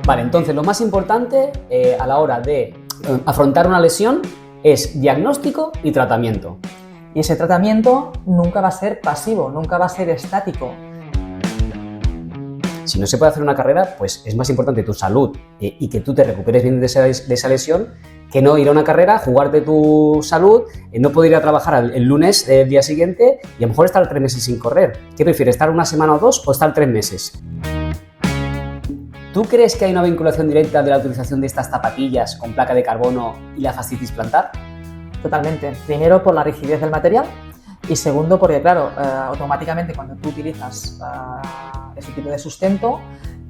Vale, entonces lo más importante a la hora de afrontar una lesión es diagnóstico y tratamiento. Y ese tratamiento nunca va a ser pasivo, nunca va a ser estático. Si no se puede hacer una carrera, pues es más importante tu salud y que tú te recuperes bien de esa lesión que no ir a una carrera, jugarte tu salud, no poder ir a trabajar el lunes del día siguiente y a lo mejor estar 3 meses sin correr. ¿Qué prefieres, estar una semana o 2 o estar 3 meses? ¿Tú crees que hay una vinculación directa de la utilización de estas zapatillas con placa de carbono y la fascitis plantar? Totalmente. Primero, por la rigidez del material y segundo, porque claro, automáticamente cuando tú utilizas ese tipo de sustento,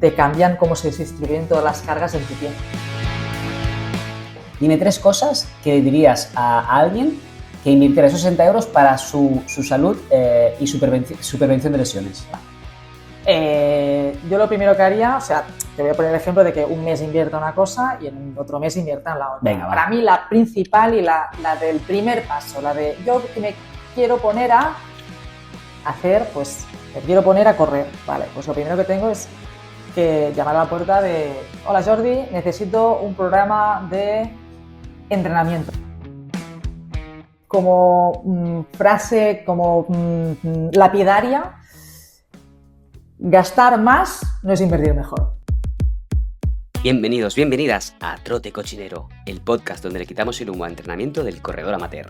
te cambian cómo se distribuyen todas las cargas en tu pie. Dime 3 cosas que dirías a alguien que invirtiera esos 60 euros para su salud y su prevención de lesiones. Yo lo primero que haría, o sea, te voy a poner el ejemplo de que un mes invierta una cosa y en otro mes invierta en la otra. Venga, para mí la principal y la del primer paso, la de yo que me quiero poner a hacer, pues me quiero poner a correr. Vale, pues lo primero que tengo es que llamar a la puerta de hola Jordi, necesito un programa de entrenamiento. Como frase, como lapidaria, gastar más no es invertir mejor. Bienvenidos, bienvenidas a Trote Cochinero, el podcast donde le quitamos el humo al entrenamiento del corredor amateur.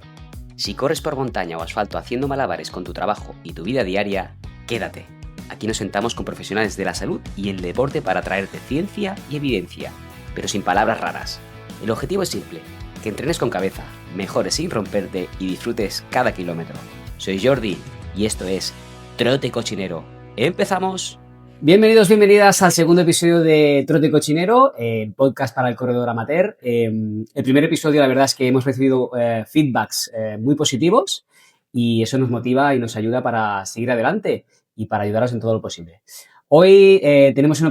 Si corres por montaña o asfalto haciendo malabares con tu trabajo y tu vida diaria, quédate. Aquí nos sentamos con profesionales de la salud y el deporte para traerte ciencia y evidencia, pero sin palabras raras. El objetivo es simple, que entrenes con cabeza, mejores sin romperte y disfrutes cada kilómetro. Soy Jordi y esto es Trote Cochinero. ¡Empezamos! Bienvenidos, bienvenidas al segundo episodio de Trote Cochinero, podcast para el corredor amateur. El primer episodio, la verdad es que hemos recibido feedbacks muy positivos y eso nos motiva y nos ayuda para seguir adelante y para ayudaros en todo lo posible. Hoy tenemos un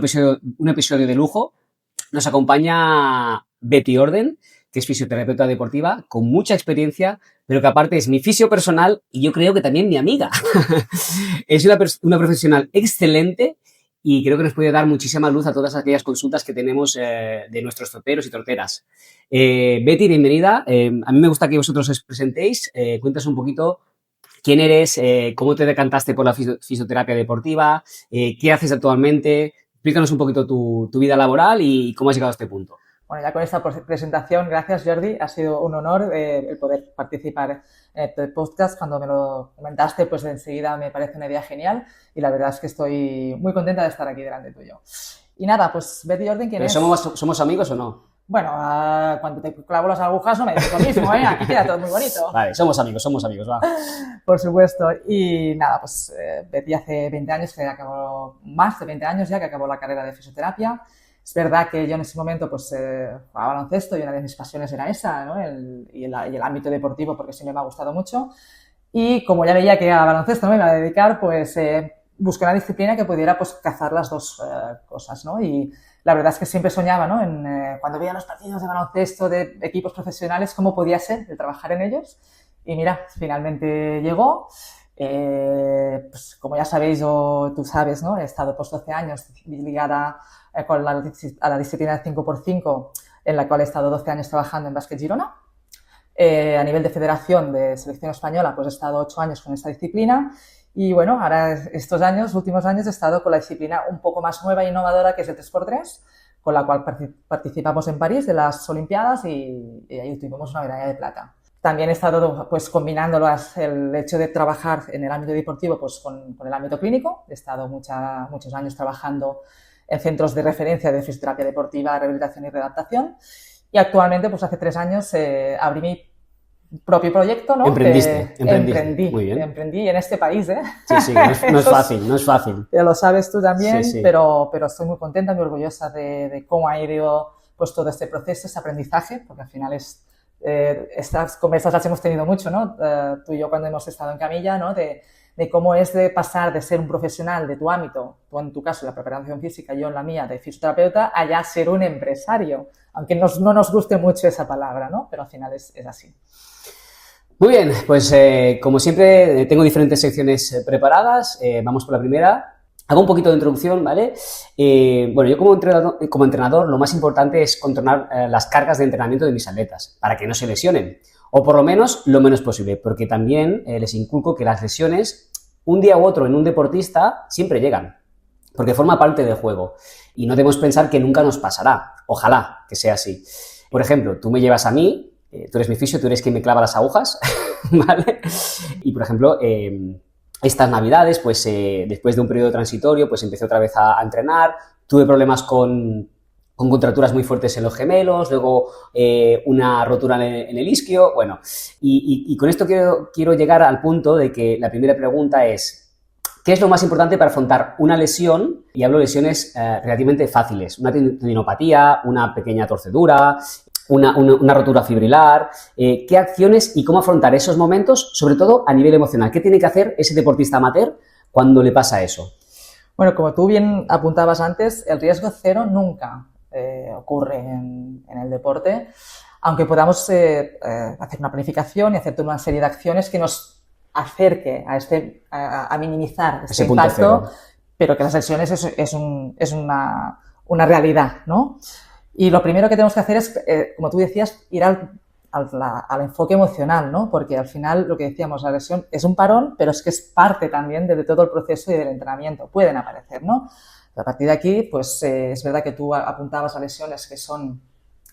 episodio de lujo. Nos acompaña Betty Orden, que es fisioterapeuta deportiva con mucha experiencia, pero que aparte es mi fisio personal y yo creo que también mi amiga. Es una profesional excelente y creo que nos puede dar muchísima luz a todas aquellas consultas que tenemos de nuestros troteros y troteras. Betty, bienvenida. A mí me gusta que vosotros os presentéis. Cuentas un poquito quién eres, cómo te decantaste por la fisioterapia deportiva, qué haces actualmente. Explícanos un poquito tu vida laboral y cómo has llegado a este punto. Bueno, ya con esta presentación, gracias Jordi, ha sido un honor el poder participar en este podcast. Cuando me lo comentaste, pues enseguida me parece una idea genial y la verdad es que estoy muy contenta de estar aquí delante tuyo. Y nada, pues Betty Orden, ¿quién es? ¿Somos amigos o no? Bueno, cuando te clavo las agujas no me dices lo mismo, ¿eh? Aquí queda todo muy bonito. Vale, somos amigos, va. Por supuesto. Y nada, pues Betty hace 20 años que acabó, más de 20 años ya que acabó la carrera de fisioterapia. Es verdad que yo en ese momento pues jugaba baloncesto y una de mis pasiones era esa, ¿no? Y el ámbito deportivo porque siempre me ha gustado mucho. Y como ya veía que a baloncesto no me iba a dedicar, pues busqué una disciplina que pudiera pues cazar las dos cosas, ¿no? Y la verdad es que siempre soñaba, ¿no? Cuando veía los partidos de baloncesto de equipos profesionales, cómo podía ser de trabajar en ellos. Y mira, finalmente llegó. Pues como ya sabéis o tú sabes, ¿no? He estado pues 12 años ligada a la disciplina de 5x5, en la cual he estado 12 años trabajando en Básquet Girona. A nivel de federación de selección española, pues he estado 8 años con esta disciplina. Y bueno, ahora últimos años, he estado con la disciplina un poco más nueva e innovadora, que es el 3x3, con la cual participamos en París de las Olimpiadas y ahí tuvimos una medalla de plata. También he estado pues combinando el hecho de trabajar en el ámbito deportivo pues con el ámbito clínico. He estado muchos años trabajando en centros de referencia de fisioterapia deportiva, rehabilitación y readaptación. Y actualmente, pues hace 3 años, abrí mi propio proyecto, ¿no? Emprendí. Muy bien. Emprendí en este país, ¿eh? Sí, no es fácil. Ya lo sabes tú también, sí. Pero estoy muy contenta, muy orgullosa de cómo ha ido pues todo este proceso, este aprendizaje, porque al final estas conversas las hemos tenido mucho, ¿no? Tú y yo cuando hemos estado en camilla, ¿no? De cómo es de pasar de ser un profesional de tu ámbito, tú en tu caso la preparación física, yo en la mía de fisioterapeuta, a ya ser un empresario, aunque no nos guste mucho esa palabra, ¿no? Pero al final es así. Muy bien, pues como siempre tengo diferentes secciones preparadas. Vamos por la primera. Hago un poquito de introducción, ¿vale? Bueno, yo como entrenador lo más importante es controlar las cargas de entrenamiento de mis atletas para que no se lesionen, o por lo menos lo menos posible, porque también les inculco que las lesiones, un día u otro en un deportista, siempre llegan, porque forma parte del juego y no debemos pensar que nunca nos pasará. Ojalá que sea así. Por ejemplo, tú me llevas a mí, tú eres mi fisio, tú eres quien me clava las agujas, ¿vale? Y, por ejemplo, estas navidades, pues después de un periodo transitorio, pues empecé otra vez a entrenar, tuve problemas con contracturas muy fuertes en los gemelos, luego una rotura en el isquio, bueno, y con esto quiero llegar al punto de que la primera pregunta es, ¿qué es lo más importante para afrontar una lesión? Y hablo de lesiones relativamente fáciles, una tendinopatía, una pequeña torcedura, una rotura fibrilar, qué acciones y cómo afrontar esos momentos, sobre todo a nivel emocional. ¿Qué tiene que hacer ese deportista amateur cuando le pasa eso? Bueno, como tú bien apuntabas antes, el riesgo cero nunca ocurre en el deporte, aunque podamos hacer una planificación y hacer toda una serie de acciones que nos acerque a minimizar este impacto, pero que las lesiones es una realidad, ¿no? Y lo primero que tenemos que hacer es, como tú decías, ir al enfoque emocional, ¿no? Porque al final, lo que decíamos, la lesión es un parón, pero es que es parte también de todo el proceso y del entrenamiento. Pueden aparecer, ¿no? A partir de aquí, pues es verdad que tú apuntabas a lesiones que son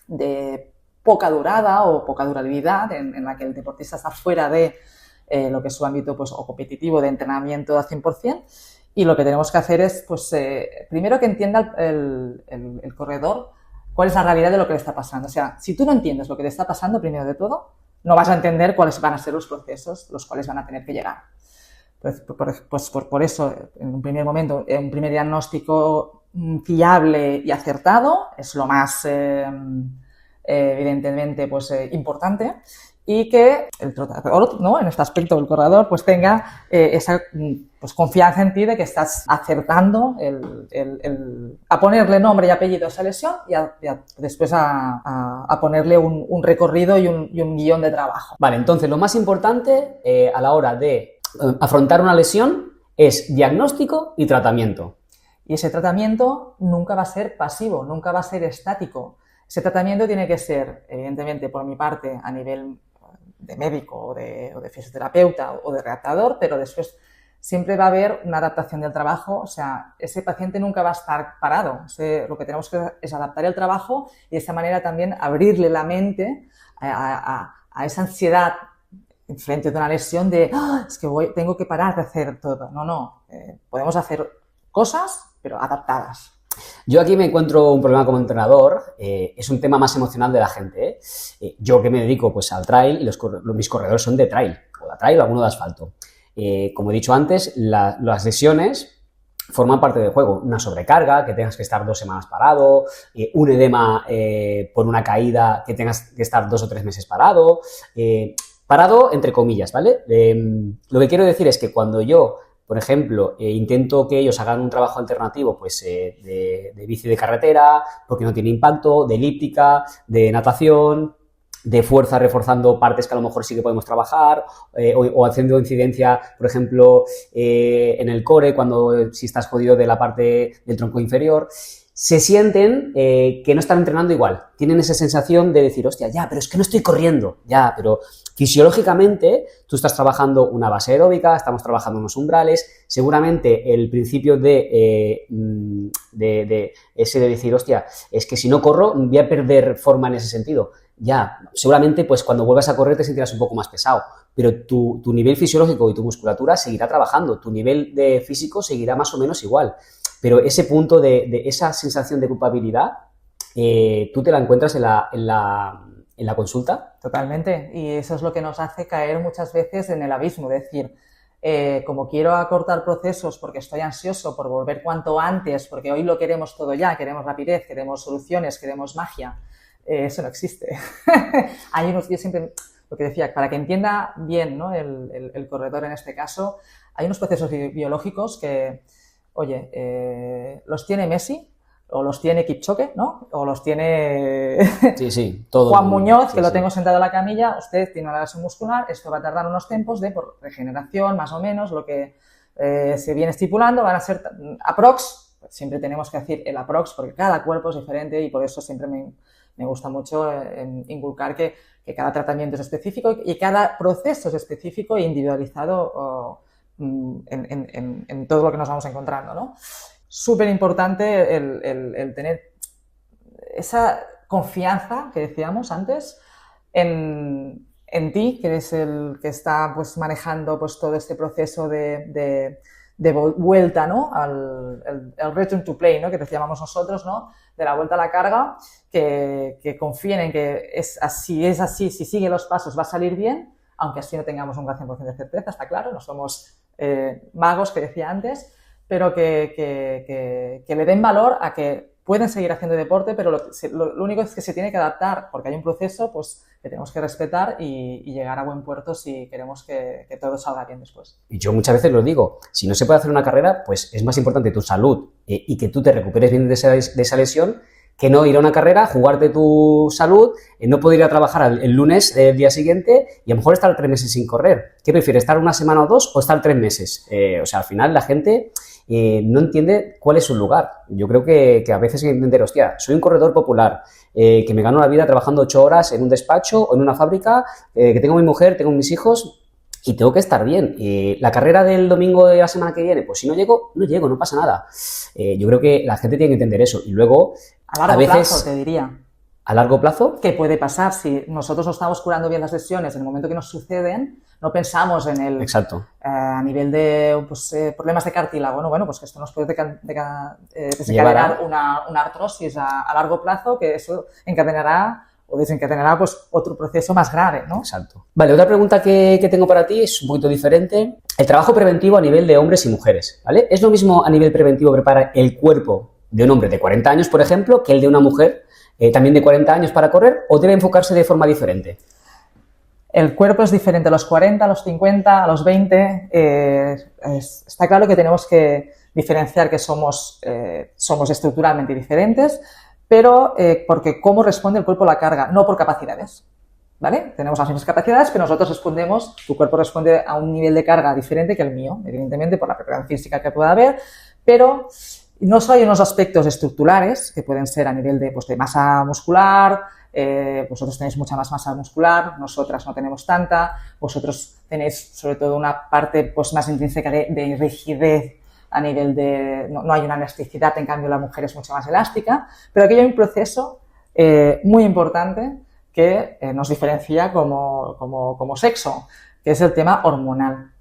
de poca durada o poca durabilidad, en la que el deportista está fuera de lo que es su ámbito pues, o competitivo de entrenamiento al 100%. Y lo que tenemos que hacer es, pues, primero que entienda el corredor cuál es la realidad de lo que le está pasando. O sea, si tú no entiendes lo que le está pasando, primero de todo, no vas a entender cuáles van a ser los procesos los cuales van a tener que llegar. Pues por eso, en un primer momento, un primer diagnóstico fiable y acertado es lo más, evidentemente, pues, importante. Y que el trotador, ¿no? En este aspecto el corredor, pues tenga esa pues, confianza en ti de que estás acertando a ponerle nombre y apellido a esa lesión y después a ponerle un recorrido y un guión de trabajo. Vale, entonces lo más importante a la hora de afrontar una lesión es diagnóstico y tratamiento. Y ese tratamiento nunca va a ser pasivo, nunca va a ser estático. Ese tratamiento tiene que ser, evidentemente, por mi parte, a nivel de médico o de fisioterapeuta o de readaptador, pero después siempre va a haber una adaptación del trabajo. O sea, ese paciente nunca va a estar parado. Lo que tenemos que es adaptar el trabajo y de esa manera también abrirle la mente a esa ansiedad frente de una lesión de es que tengo que parar de hacer todo. No, podemos hacer cosas, pero adaptadas. Yo aquí me encuentro un problema como entrenador, es un tema más emocional de la gente. Yo que me dedico pues al trail y mis corredores son de trail, o de trail o alguno de asfalto. Como he dicho antes, las lesiones forman parte del juego. Una sobrecarga, que tengas que estar 2 semanas parado, un edema por una caída, que tengas que estar 2 o 3 meses parado. Parado entre comillas, ¿vale? Lo que quiero decir es que cuando yo, por ejemplo, intento que ellos hagan un trabajo alternativo pues, de bici de carretera, porque no tiene impacto, de elíptica, de natación, de fuerza reforzando partes que a lo mejor sí que podemos trabajar, o haciendo incidencia, por ejemplo, en el core, si estás jodido de la parte del tronco inferior, se sienten que no están entrenando igual. Tienen esa sensación de decir, hostia, ya, pero es que no estoy corriendo. Ya, pero fisiológicamente tú estás trabajando una base aeróbica, estamos trabajando unos umbrales. Seguramente el principio de decir, hostia, es que si no corro voy a perder forma en ese sentido. Ya, seguramente pues cuando vuelvas a correr te sentirás un poco más pesado, pero tu nivel fisiológico y tu musculatura seguirá trabajando, tu nivel de físico seguirá más o menos igual. Pero ese punto de esa sensación de culpabilidad, ¿tú te la encuentras en la consulta? Totalmente. Y eso es lo que nos hace caer muchas veces en el abismo. Es decir, como quiero acortar procesos porque estoy ansioso por volver cuanto antes, porque hoy lo queremos todo ya, queremos rapidez, queremos soluciones, queremos magia. Eso no existe. Yo siempre, lo que decía, para que entienda bien, ¿no? el corredor en este caso, hay unos procesos biológicos que, oye, los tiene Messi, o los tiene Kipchoge, ¿no? O los tiene todo Juan Muñoz, que lo tengo sentado en la camilla. Usted tiene una lesión muscular, esto va a tardar unos tiempos por regeneración, más o menos, lo que se viene estipulando, van a ser aprox, siempre tenemos que decir el aprox porque cada cuerpo es diferente y por eso siempre me gusta mucho inculcar que cada tratamiento es específico y cada proceso es específico e individualizado en todo lo que nos vamos encontrando, ¿no? Súper importante el tener esa confianza que decíamos antes en ti, que eres el que está pues manejando pues todo este proceso de vuelta, ¿no? El return to play, ¿no? Que llamamos nosotros, ¿no? De la vuelta a la carga, que confíen en que es así, si sigue los pasos va a salir bien, aunque así no tengamos un 100% de certeza, está claro, no somos magos, que decía antes, pero que le den valor a que pueden seguir haciendo deporte, pero lo único es que se tiene que adaptar, porque hay un proceso pues, que tenemos que respetar y llegar a buen puerto si queremos que todo salga bien después. Y yo muchas veces lo digo, si no se puede hacer una carrera, pues es más importante tu salud y que tú te recuperes bien de esa lesión que no ir a una carrera, jugarte tu salud, no poder ir a trabajar el lunes del día siguiente y a lo mejor estar 3 meses sin correr. ¿Qué prefieres, estar 1 semana o 2 o estar 3 meses? O sea, al final la gente no entiende cuál es su lugar. Yo creo que a veces hay que entender, hostia, soy un corredor popular, que me gano la vida trabajando 8 horas en un despacho o en una fábrica, que tengo mi mujer, tengo mis hijos y tengo que estar bien. La carrera del domingo de la semana que viene, pues si no llego, no pasa nada. Yo creo que la gente tiene que entender eso. Y luego, a largo plazo, te diría. ¿A largo plazo? ¿Qué puede pasar? Si nosotros no estamos curando bien las lesiones en el momento que nos suceden, no pensamos en el... Exacto. A nivel de problemas de cartílago, bueno, pues que esto nos puede desencadenar una artrosis a largo plazo, que eso encadenará o desencadenará pues otro proceso más grave, ¿no? Exacto. Vale, otra pregunta que tengo para ti es un poquito diferente. El trabajo preventivo a nivel de hombres y mujeres, ¿vale? ¿Es lo mismo a nivel preventivo preparar el cuerpo de un hombre de 40 años, por ejemplo, que el de una mujer también de 40 años para correr, o debe enfocarse de forma diferente? El cuerpo es diferente a los 40, a los 50, a los 20. Está claro que tenemos que diferenciar que somos estructuralmente diferentes, pero porque cómo responde el cuerpo a la carga, no por capacidades, ¿vale? Tenemos las mismas capacidades, pero nosotros respondemos, tu cuerpo responde a un nivel de carga diferente que el mío, evidentemente por la preparación física que pueda haber, pero no solo hay unos aspectos estructurales que pueden ser a nivel de masa muscular. Vosotros tenéis mucha más masa muscular, nosotras no tenemos tanta, vosotros tenéis sobre todo una parte pues más intrínseca de rigidez a nivel de... No hay una elasticidad, en cambio la mujer es mucho más elástica, pero aquí hay un proceso muy importante que nos diferencia como sexo, que es el tema hormonal.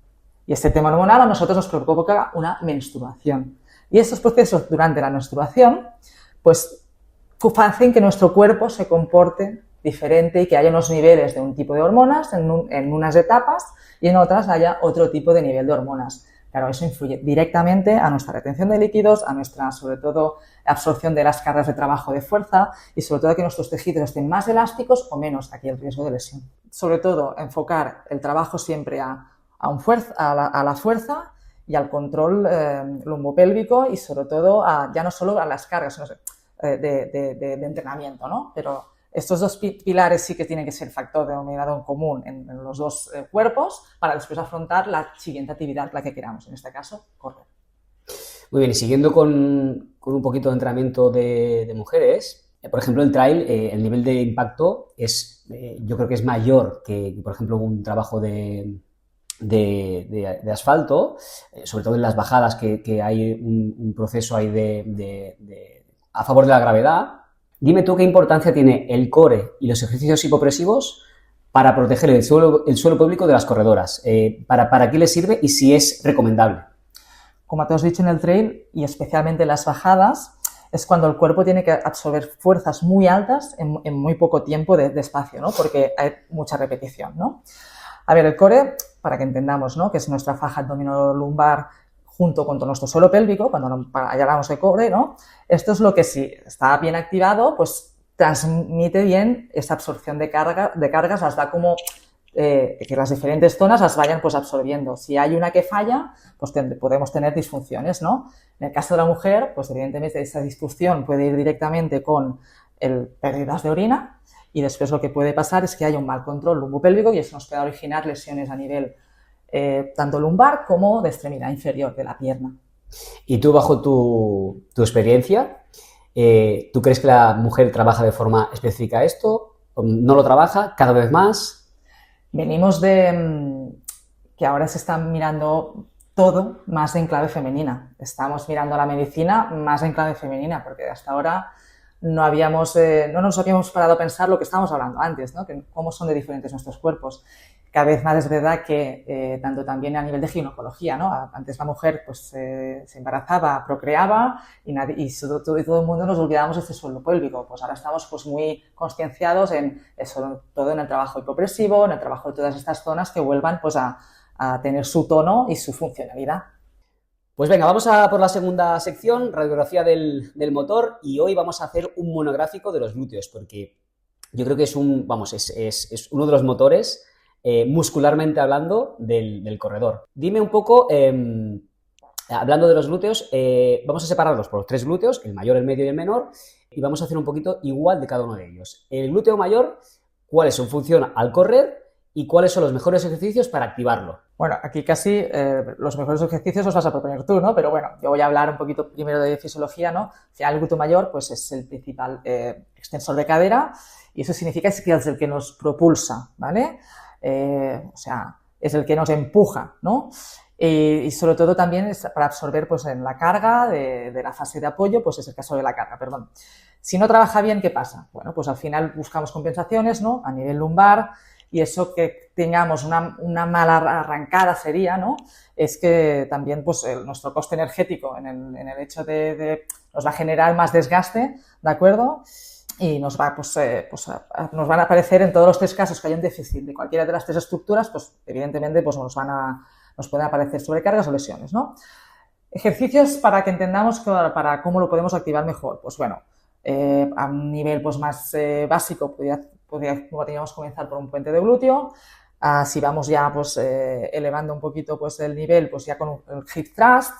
Y este tema hormonal a nosotros nos provoca una menstruación. Y estos procesos durante la menstruación, pues hacen que nuestro cuerpo se comporte diferente y que haya unos niveles de un tipo de hormonas en unas etapas y en otras haya otro tipo de nivel de hormonas. Claro, eso influye directamente a nuestra retención de líquidos, a nuestra, sobre todo, absorción de las cargas de trabajo de fuerza y sobre todo a que nuestros tejidos estén más elásticos o menos, aquí el riesgo de lesión. Sobre todo, enfocar el trabajo siempre a la fuerza y al control lumbopélvico y sobre todo ya no solo a las cargas, sino de entrenamiento, ¿no? Pero estos dos pilares sí que tienen que ser factor denominador en común en los dos cuerpos para después afrontar la siguiente actividad, la que queramos, en este caso, correr. Muy bien, y siguiendo con un poquito de entrenamiento de mujeres, por ejemplo, el trail, el nivel de impacto yo creo que es mayor que, por ejemplo, un trabajo de asfalto, sobre todo en las bajadas que hay un proceso ahí a favor de la gravedad. Dime tú qué importancia tiene el core y los ejercicios hipopresivos para proteger el suelo pélvico de las corredoras. ¿Para qué les sirve y si es recomendable? Como te has dicho, en el trail y especialmente en las bajadas es cuando el cuerpo tiene que absorber fuerzas muy altas en muy poco tiempo de espacio, ¿no? Porque hay mucha repetición, ¿no? A ver, el core, para que entendamos, ¿no? Que es nuestra faja abdominolumbar junto con todo nuestro suelo pélvico, cuando hablamos de core, ¿no? Esto es lo que si está bien activado, pues transmite bien esa absorción de cargas, las da como que las diferentes zonas las vayan pues absorbiendo. Si hay una que falla, pues podemos tener disfunciones, ¿no? En el caso de la mujer, pues evidentemente esa disfunción puede ir directamente con pérdidas de orina y después lo que puede pasar es que haya un mal control lumbopélvico y eso nos puede originar lesiones a nivel tanto lumbar como de extremidad inferior de la pierna. Y tú, bajo tu experiencia, ¿tú crees que la mujer trabaja de forma específica esto? ¿No lo trabaja cada vez más? Venimos de que ahora se está mirando todo más en clave femenina. Estamos mirando la medicina más en clave femenina, porque hasta ahora no nos habíamos parado a pensar lo que estábamos hablando antes, ¿no? Que cómo son de diferentes nuestros cuerpos. Cada vez más es verdad que tanto también a nivel de ginecología, ¿no? Antes la mujer pues se embarazaba, procreaba y todo el mundo nos olvidábamos de este suelo pélvico. Pues ahora estamos pues muy concienciados en eso, todo en el trabajo hipopresivo, en el trabajo de todas estas zonas que vuelvan pues a tener su tono y su funcionalidad. Pues venga, vamos a por la segunda sección, radiografía del motor, y hoy vamos a hacer un monográfico de los glúteos, porque yo creo que es uno de los motores, muscularmente hablando, del corredor. Dime un poco, hablando de los glúteos, vamos a separarlos por 3 glúteos, el mayor, el medio y el menor, y vamos a hacer un poquito igual de cada uno de ellos. El glúteo mayor, ¿cuál es su función al correr? ¿Y cuáles son los mejores ejercicios para activarlo? Bueno, aquí casi los mejores ejercicios los vas a proponer tú, ¿no? Pero bueno, yo voy a hablar un poquito primero de fisiología, ¿no? Al final, el glúteo mayor pues es el principal extensor de cadera y eso significa que es el que nos propulsa, ¿vale? O sea, es el que nos empuja, ¿no? Y sobre todo también es para absorber pues en la carga de la fase de apoyo, pues es el caso de la carga, perdón. Si no trabaja bien, ¿qué pasa? Bueno, pues al final buscamos compensaciones, ¿no? A nivel lumbar. Y eso que tengamos una mala arrancada sería, ¿no? Es que también pues nuestro coste energético en el hecho nos va a generar más desgaste, ¿de acuerdo? Y nos van a aparecer en todos los 3 casos que haya un déficit de cualquiera de las 3 estructuras, pues evidentemente pues nos pueden aparecer sobrecargas o lesiones, ¿no? Ejercicios para que entendamos para cómo lo podemos activar mejor. Pues bueno, a un nivel pues más básico podríamos comenzar por un puente de glúteo. Si vamos ya pues elevando un poquito pues el nivel, pues ya con el hip thrust,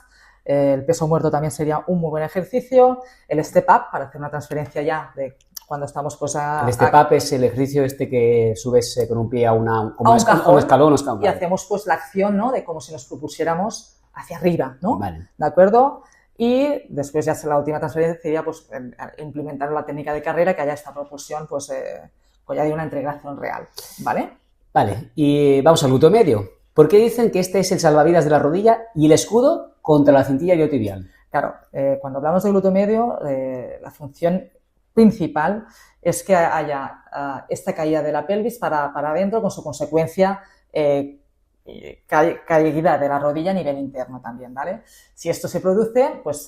el peso muerto también sería un muy buen ejercicio. El step up para hacer una transferencia ya de cuando estamos pues el step up es el ejercicio que subes con un pie a un escalón. Y hacemos pues la acción, ¿no? De como si nos propusiéramos hacia arriba, ¿no? Vale. ¿De acuerdo? Y después ya la última transferencia sería pues implementar la técnica de carrera, que haya esta propulsión pues ya de una integración real, ¿vale? Vale, y vamos al glúteo medio. ¿Por qué dicen que este es el salvavidas de la rodilla y el escudo contra la cintilla iliotibial? Claro, cuando hablamos de glúteo medio, la función principal es que haya esta caída de la pelvis para adentro, con su consecuencia caída de la rodilla a nivel interno también, ¿vale? Si esto se produce, pues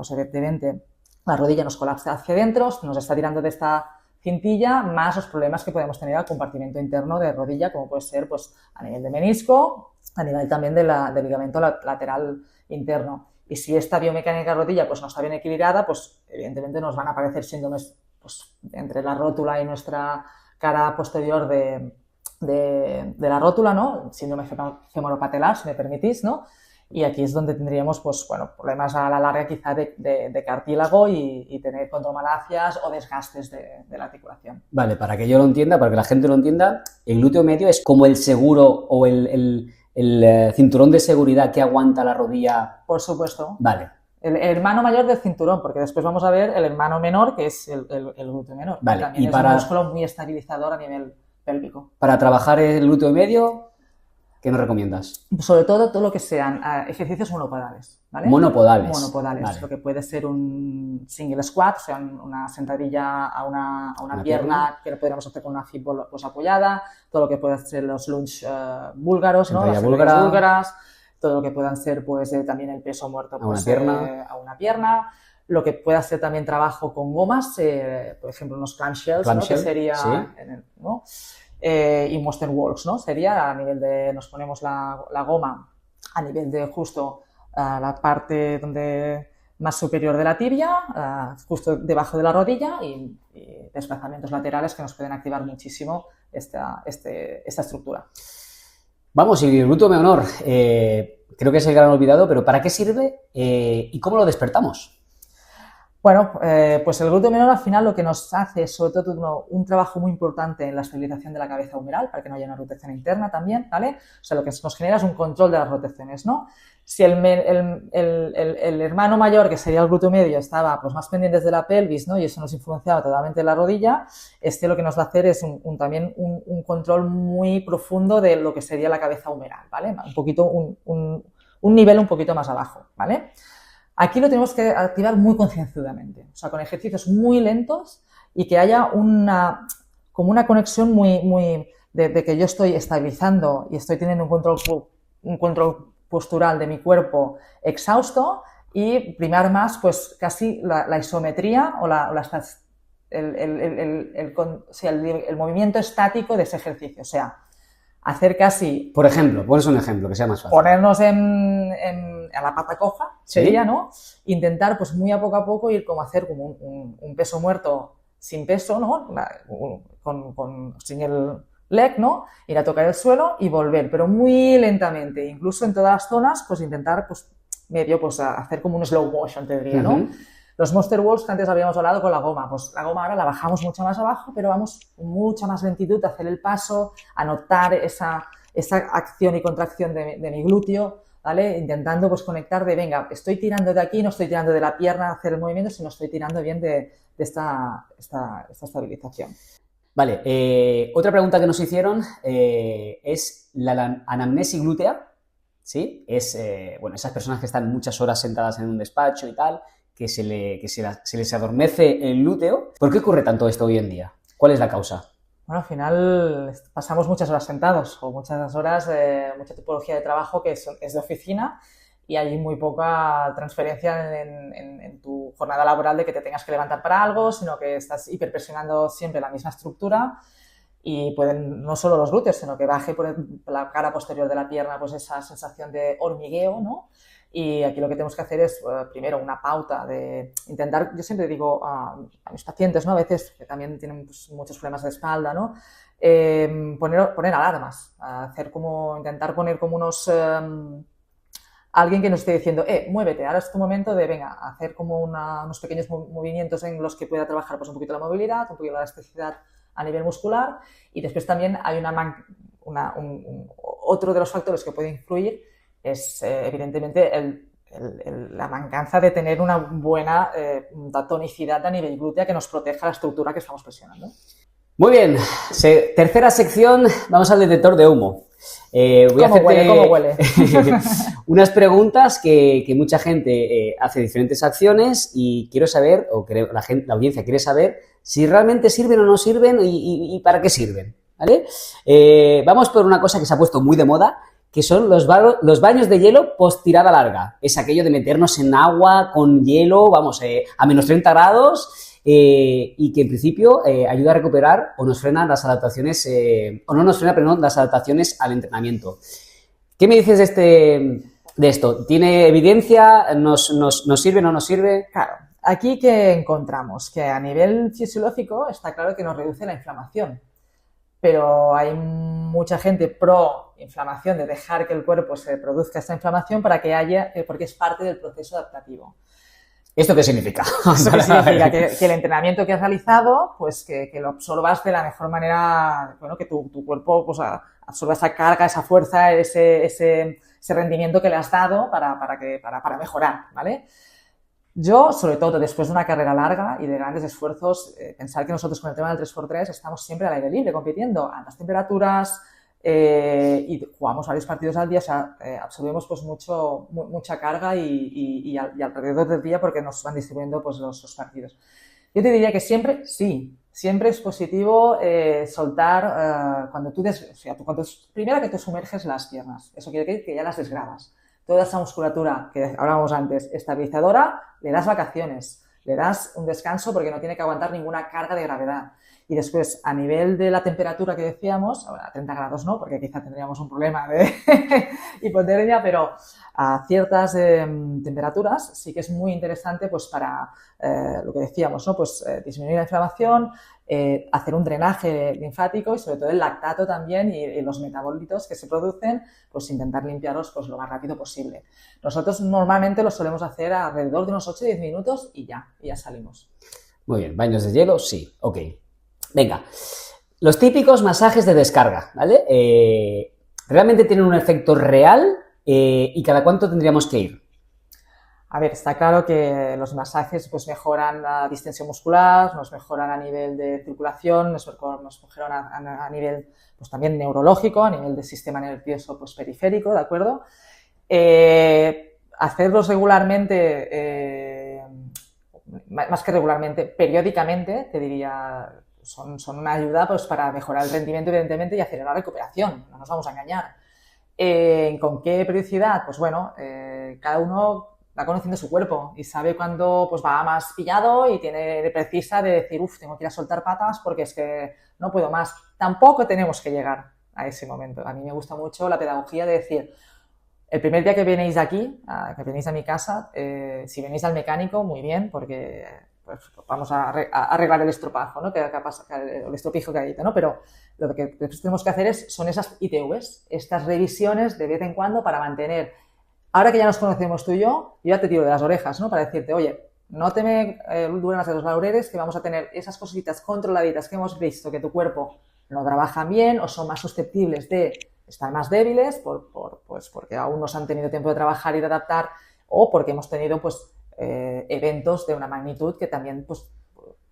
evidentemente la rodilla nos colapsa hacia adentro, nos está tirando de esta cintilla, más los problemas que podemos tener al compartimento interno de rodilla, como puede ser pues a nivel de menisco, a nivel también del ligamento lateral interno. Y si esta biomecánica rodilla pues no está bien equilibrada, pues evidentemente nos van a aparecer síndromes pues entre la rótula y nuestra cara posterior de la rótula, ¿no? Síndrome femoropatelar, si me permitís, ¿no? Y aquí es donde tendríamos, pues, bueno, problemas a la larga quizá de cartílago y tener condromalacias o desgastes de la articulación. Vale, para que yo lo entienda, para que la gente lo entienda, el glúteo medio es como el seguro o el cinturón de seguridad que aguanta la rodilla. Por supuesto. Vale. El hermano mayor del cinturón, porque después vamos a ver el hermano menor, que es el glúteo menor. Vale. También es un músculo muy estabilizador a nivel pélvico. Para trabajar el glúteo medio, ¿qué nos recomiendas? Sobre todo lo que sean ejercicios monopodales, ¿vale? Monopodales. Monopodales, vale. Lo que puede ser un single squat, o sea, una sentadilla a una pierna que lo podríamos hacer con una hip pues apoyada, todo lo que puede ser los lunge búlgaros, ¿no? Las búlgaras, todo lo que puedan ser pues también el peso muerto pues, a una pierna. Lo que pueda ser también trabajo con gomas, por ejemplo, unos clamshells, ¿no? Que sería, sí. ¿no? Y Monster Walks, ¿no? Sería a nivel de, nos ponemos la goma a nivel de justo la parte más superior de la tibia, justo debajo de la rodilla y desplazamientos laterales que nos pueden activar muchísimo esta estructura. Vamos, y el glúteo menor, creo que es el gran olvidado, pero ¿para qué sirve y cómo lo despertamos? Bueno, pues el glúteo menor al final lo que nos hace es sobre todo un trabajo muy importante en la estabilización de la cabeza humeral para que no haya una rotación interna también, ¿vale? O sea, lo que nos genera es un control de las rotaciones, ¿no? Si el hermano mayor, que sería el glúteo medio, estaba pues más pendientes de la pelvis, ¿no? Y eso nos influenciaba totalmente la rodilla, lo que nos va a hacer es también un control muy profundo de lo que sería la cabeza humeral, ¿vale? Un poquito, un nivel un poquito más abajo, ¿vale? Aquí lo tenemos que activar muy concienzudamente, o sea, con ejercicios muy lentos y que haya como una conexión muy de que yo estoy estabilizando y estoy teniendo un control postural de mi cuerpo exhausto y primar más, pues, casi la isometría o el movimiento estático de ese ejercicio, o sea, hacer casi... Por ejemplo, pones un ejemplo que sea más fácil. Ponernos en la pata coja, sería, ¿Sí? ¿no? Intentar, pues muy a poco ir como hacer como un peso muerto sin peso, ¿no? Sin el leg, ¿no? Ir a tocar el suelo y volver, pero muy lentamente. Incluso en todas las zonas, pues intentar, pues medio, pues hacer como un slow motion, te diría, ¿no? Los Monster Walks que antes habíamos hablado con la goma, pues la goma ahora la bajamos mucho más abajo, pero vamos con mucha más lentitud a hacer el paso, a notar esa acción y contracción de mi glúteo, ¿vale? Intentando pues conectar venga, estoy tirando de aquí, no estoy tirando de la pierna a hacer el movimiento, sino estoy tirando bien de esta estabilización. Vale, otra pregunta que nos hicieron es la anamnesis glútea, ¿sí? Es, esas personas que están muchas horas sentadas en un despacho y tal, que se les adormece el glúteo. ¿Por qué ocurre tanto esto hoy en día? ¿Cuál es la causa? Bueno, al final pasamos muchas horas sentados o muchas horas, mucha tipología de trabajo que es de oficina y hay muy poca transferencia en tu jornada laboral de que te tengas que levantar para algo, sino que estás hiperpresionando siempre la misma estructura y pueden no solo los glúteos, sino que baje por la cara posterior de la pierna pues esa sensación de hormigueo, ¿no? Y aquí lo que tenemos que hacer es, primero, una pauta de intentar, yo siempre digo a mis pacientes, ¿no? A veces que también tienen pues, muchos problemas de espalda, ¿no? Poner alarmas, intentar poner como alguien que nos esté diciendo, muévete, ahora es tu momento de, venga, hacer como unos pequeños movimientos en los que pueda trabajar pues un poquito la movilidad, un poquito la elasticidad a nivel muscular y después también hay otro de los factores que puede influir es evidentemente la mancanza de tener una buena tonicidad a nivel glútea que nos proteja la estructura que estamos presionando. Muy bien, tercera sección, vamos al detector de humo. Voy a hacerte ¿Cómo huele? unas preguntas que mucha gente hace diferentes acciones y quiero saber, o creo la audiencia quiere saber, si realmente sirven o no sirven y para qué sirven, ¿vale? Vamos por una cosa que se ha puesto muy de moda, que son los baños de hielo post tirada larga. Es aquello de meternos en agua con hielo, vamos, a menos 30 grados y que en principio ayuda a recuperar o nos frena las adaptaciones, o no nos frena, perdón, las adaptaciones al entrenamiento. ¿Qué me dices de esto? ¿Tiene evidencia? ¿Nos sirve o no nos sirve? Claro, aquí ¿qué encontramos? Que a nivel fisiológico está claro que nos reduce la inflamación. Pero hay mucha gente pro inflamación de dejar que el cuerpo se produzca esta inflamación porque es parte del proceso adaptativo. ¿Esto qué significa? Esto qué significa que el entrenamiento que has realizado, pues que lo absorbas de la mejor manera, bueno, que tu cuerpo pues absorba esa carga, esa fuerza, ese rendimiento que le has dado para mejorar, ¿vale? Yo, sobre todo, después de una carrera larga y de grandes esfuerzos, pensar que nosotros con el tema del 3x3 estamos siempre al aire libre, compitiendo a altas temperaturas y jugamos varios partidos al día, o sea, absorbemos pues mucha carga y alrededor del día porque nos van distribuyendo pues los partidos. Yo te diría que siempre es positivo soltar primero que tú sumerges las piernas, eso quiere decir que ya las desgrabas. Toda esa musculatura que hablábamos antes, estabilizadora, le das vacaciones, le das un descanso porque no tiene que aguantar ninguna carga de gravedad. Y después, a nivel de la temperatura que decíamos, ahora a 30 grados no, porque quizá tendríamos un problema de hipotermia, pero a ciertas temperaturas sí que es muy interesante pues para lo que decíamos, ¿no? Pues disminuir la inflamación, hacer un drenaje linfático y sobre todo el lactato también y los metabolitos que se producen, pues intentar limpiarlos pues lo más rápido posible. Nosotros normalmente lo solemos hacer alrededor de unos 8-10 minutos y ya salimos. Muy bien, baños de hielo, sí, ok. Venga, los típicos masajes de descarga, ¿vale? ¿Realmente tienen un efecto real y cada cuánto tendríamos que ir? A ver, está claro que los masajes pues mejoran la distensión muscular, nos mejoran a nivel de circulación, nos mejoran a nivel pues también neurológico, a nivel del sistema nervioso pues periférico, ¿de acuerdo? Hacerlos regularmente, más que regularmente, periódicamente, te diría, son una ayuda pues para mejorar el rendimiento evidentemente y acelerar la recuperación, no nos vamos a engañar. ¿Con qué periodicidad? Pues bueno, cada uno va conociendo su cuerpo y sabe cuándo pues va más pillado y precisa de decir, tengo que ir a soltar patas porque es que no puedo más. Tampoco tenemos que llegar a ese momento. A mí me gusta mucho la pedagogía de decir, el primer día que venís aquí, que venís a mi casa, si venís al mecánico, muy bien, porque pues, vamos a arreglar el estropajo, ¿no? El estropijo que hay, ¿no? Pero lo que tenemos que hacer son esas ITVs, estas revisiones de vez en cuando para mantener. Ahora que ya nos conocemos tú y yo ya te tiro de las orejas, ¿no? Para decirte, oye, no te me duren más de los laureles, que vamos a tener esas cositas controladitas que hemos visto que tu cuerpo no trabaja bien o son más susceptibles de estar más débiles pues porque aún no se han tenido tiempo de trabajar y de adaptar o porque hemos tenido pues eventos de una magnitud que también pues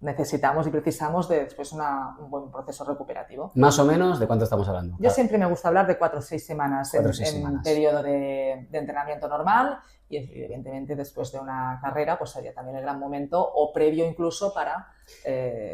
necesitamos y precisamos de después un buen proceso recuperativo. Más o menos, ¿de cuánto estamos hablando? Yo siempre me gusta hablar de 4 o 6 semanas en periodo de entrenamiento normal y evidentemente después de una carrera pues sería también el gran momento o previo incluso para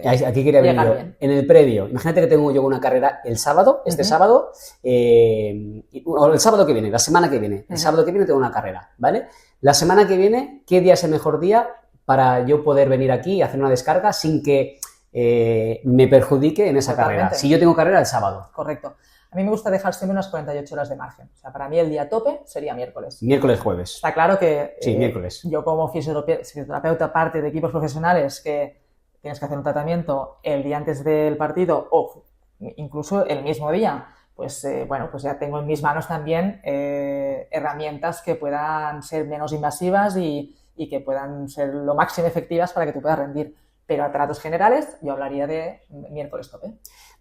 aquí quería venir yo. Bien. En el previo, imagínate que tengo yo una carrera el sábado, sábado, o el sábado que viene, la semana que viene, el sábado que viene tengo una carrera, ¿vale? La semana que viene, ¿qué día es el mejor día para yo poder venir aquí y hacer una descarga sin que me perjudique en esa carrera? Si yo tengo carrera el sábado. Correcto. A mí me gusta dejar siempre unas 48 horas de margen. O sea, para mí el día tope sería miércoles. Miércoles, jueves. Está claro que sí, miércoles. Yo como fisioterapeuta, parte de equipos profesionales que tienes que hacer un tratamiento el día antes del partido o incluso el mismo día, pues bueno, pues ya tengo en mis manos también herramientas que puedan ser menos invasivas y que puedan ser lo máximo efectivas para que tú puedas rendir. Pero a tratos generales yo hablaría de miércoles tope.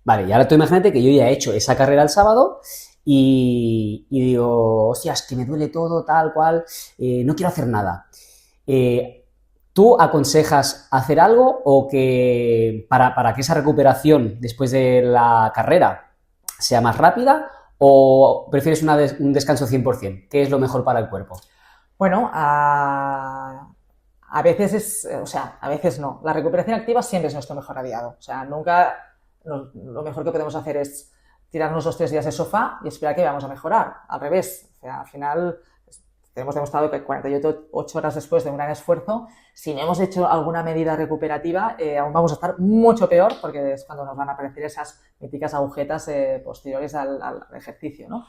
Vale, y ahora tú imagínate que yo ya he hecho esa carrera el sábado y digo, hostias, que me duele todo, tal cual, no quiero hacer nada. ¿Tú aconsejas hacer algo o que para que esa recuperación después de la carrera sea más rápida o prefieres un descanso 100%? ¿Qué es lo mejor para el cuerpo? Bueno, a veces a veces no. La recuperación activa siempre es nuestro mejor aliado. O sea, nunca lo mejor que podemos hacer es tirarnos 2 o 3 días de sofá y esperar que vamos a mejorar. Al revés. O sea, al final hemos demostrado que 48 horas después de un gran esfuerzo, si no hemos hecho alguna medida recuperativa, aún vamos a estar mucho peor porque es cuando nos van a aparecer esas míticas agujetas posteriores al ejercicio, ¿no?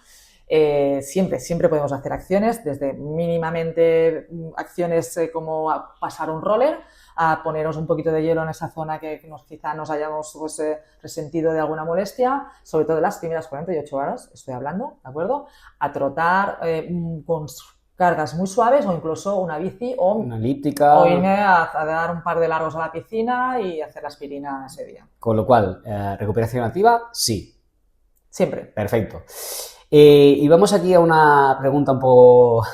Siempre podemos hacer acciones, desde mínimamente acciones como pasar un roller, a poneros un poquito de hielo en esa zona que quizá nos hayamos pues, resentido de alguna molestia, sobre todo en las primeras 48 horas, estoy hablando, ¿de acuerdo? A trotar con cargas muy suaves o incluso una bici o una elíptica o irme a dar un par de largos a la piscina y hacer la aspirina ese día. Con lo cual, recuperación activa, sí. Siempre. Perfecto. Y vamos aquí a una pregunta un poco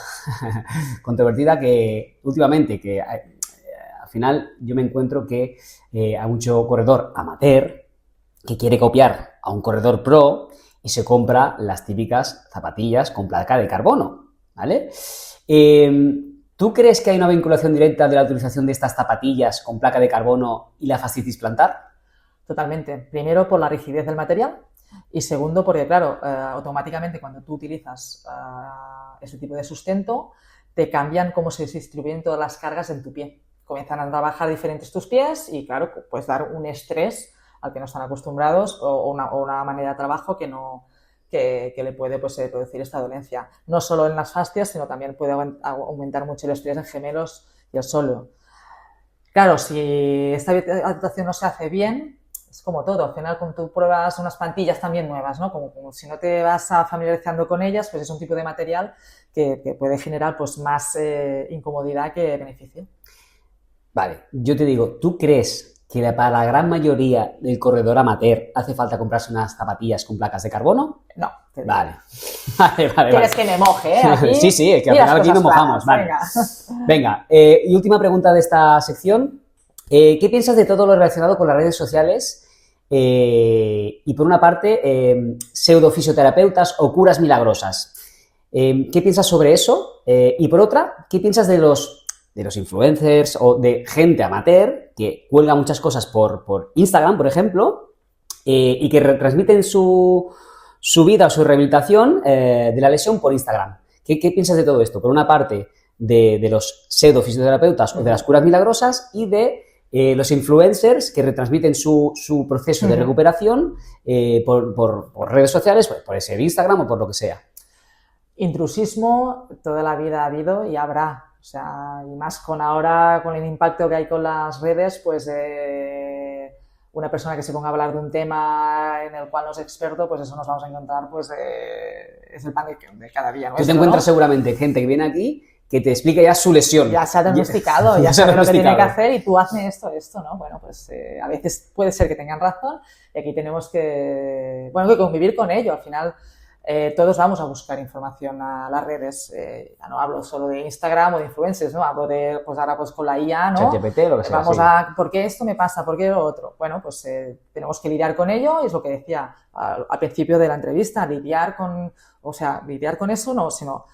controvertida que últimamente, que al final yo me encuentro que hay mucho corredor amateur que quiere copiar a un corredor pro y se compra las típicas zapatillas con placa de carbono, ¿vale? ¿Tú crees que hay una vinculación directa de la utilización de estas zapatillas con placa de carbono y la fascitis plantar? Totalmente. Primero, por la rigidez del material. Y segundo, porque claro, automáticamente cuando tú utilizas ese tipo de sustento, te cambian cómo se distribuyen todas las cargas en tu pie. Comienzan a trabajar diferentes tus pies y claro, puedes dar un estrés al que no están acostumbrados o una manera de trabajo que le puede pues, producir esta dolencia. No solo en las fascias, sino también puede aumentar mucho el estrés en gemelos y el sóleo. Claro, si esta adaptación no se hace bien, es como todo, al final cuando tú pruebas unas plantillas también nuevas, ¿no? Como si no te vas familiarizando con ellas, pues es un tipo de material que puede generar pues más incomodidad que beneficio. Vale, yo te digo, ¿tú crees que para la gran mayoría del corredor amateur hace falta comprarse unas zapatillas con placas de carbono? No. Vale. Vale. ¿Quieres que me moje, eh? Aquí, sí, es que al final aquí nos mojamos. Vale. Venga, y última pregunta de esta sección. ¿Qué piensas de todo lo relacionado con las redes sociales? Y por una parte, pseudofisioterapeutas o curas milagrosas. ¿Qué piensas sobre eso? Y por otra, ¿qué piensas de los influencers o de gente amateur que cuelga muchas cosas por Instagram, por ejemplo, y que retransmiten su vida o su rehabilitación de la lesión por Instagram? ¿Qué piensas de todo esto? Por una parte, de los pseudofisioterapeutas o de las curas milagrosas y de los influencers que retransmiten su proceso de recuperación por redes sociales, por ese Instagram o por lo que sea. Intrusismo toda la vida ha habido y habrá. O sea, y más con ahora, con el impacto que hay con las redes, pues una persona que se ponga a hablar de un tema en el cual no es experto, pues eso nos vamos a encontrar, pues es el pan de cada día. Tú te encuentras seguramente gente que viene aquí que te explica ya su lesión. Ya se ha diagnosticado, ya sabe lo que tiene que hacer y tú haces esto, ¿no? Bueno, pues a veces puede ser que tengan razón y aquí tenemos que convivir con ello. Al final todos vamos a buscar información a las redes. Ya no hablo solo de Instagram o de influencers, ¿no? Hablo de, pues ahora pues con la IA, ¿no? ChatGPT, lo que sea. Vamos a, ¿por qué esto me pasa? ¿Por qué lo otro? Bueno, pues tenemos que lidiar con ello, es lo que decía al principio de la entrevista, lidiar con eso no, sino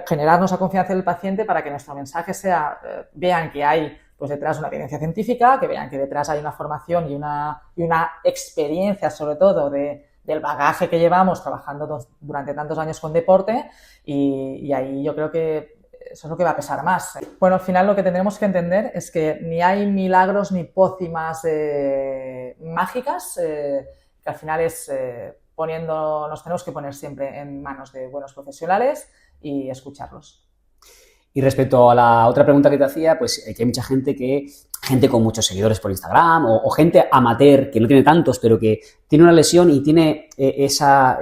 generarnos la confianza del paciente para que nuestro mensaje sea, vean que hay pues detrás una evidencia científica, que vean que detrás hay una formación y una experiencia, sobre todo, del bagaje que llevamos trabajando durante tantos años con deporte y ahí yo creo que eso es lo que va a pesar más. Bueno, al final lo que tendremos que entender es que ni hay milagros ni pócimas mágicas, que al final es nos tenemos que poner siempre en manos de buenos profesionales y escucharlos. Y respecto a la otra pregunta que te hacía, pues que hay mucha gente con muchos seguidores por Instagram o gente amateur que no tiene tantos, pero que tiene una lesión y tiene esa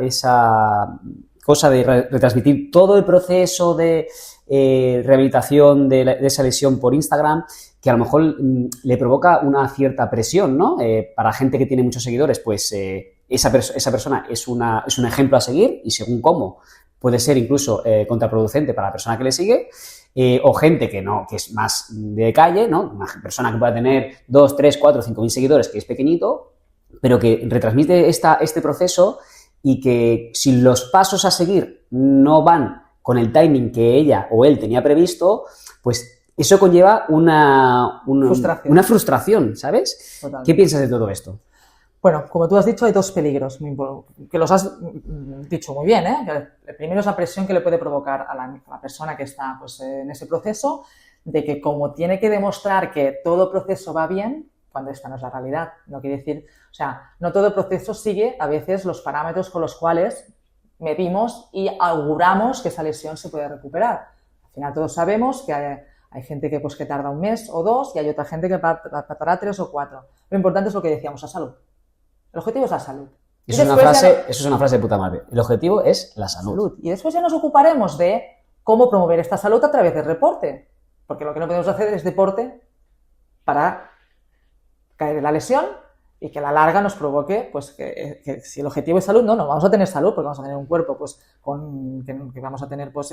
cosa de retransmitir todo el proceso de rehabilitación de esa lesión por Instagram, que a lo mejor le provoca una cierta presión, ¿no? Para gente que tiene muchos seguidores, pues esa persona es un ejemplo a seguir y según cómo puede ser incluso contraproducente para la persona que le sigue, o gente que es más de calle, ¿no? Una persona que pueda tener 2, 3, 4, 5.000 seguidores, que es pequeñito, pero que retransmite este proceso y que si los pasos a seguir no van con el timing que ella o él tenía previsto, pues eso conlleva una frustración, ¿sabes? Total. ¿Qué piensas de todo esto? Bueno, como tú has dicho, hay dos peligros, que los has dicho muy bien, ¿eh? El primero es la presión que le puede provocar a la persona que está pues, en ese proceso, de que como tiene que demostrar que todo proceso va bien, cuando esta no es la realidad. No quiere decir, o sea, no todo proceso sigue a veces los parámetros con los cuales medimos y auguramos que esa lesión se puede recuperar. Al final todos sabemos que hay gente que tarda 1 mes o 2 y hay otra gente que tardará 3 o 4. Lo importante es lo que decíamos, la salud. El objetivo es la salud. Eso es una frase de puta madre. El objetivo es la salud. Y después ya nos ocuparemos de cómo promover esta salud a través del deporte. Porque lo que no podemos hacer es deporte para caer en la lesión y que a la larga nos provoque, pues, que si el objetivo es salud, no vamos a tener salud porque vamos a tener un cuerpo, pues, que vamos a tener, pues,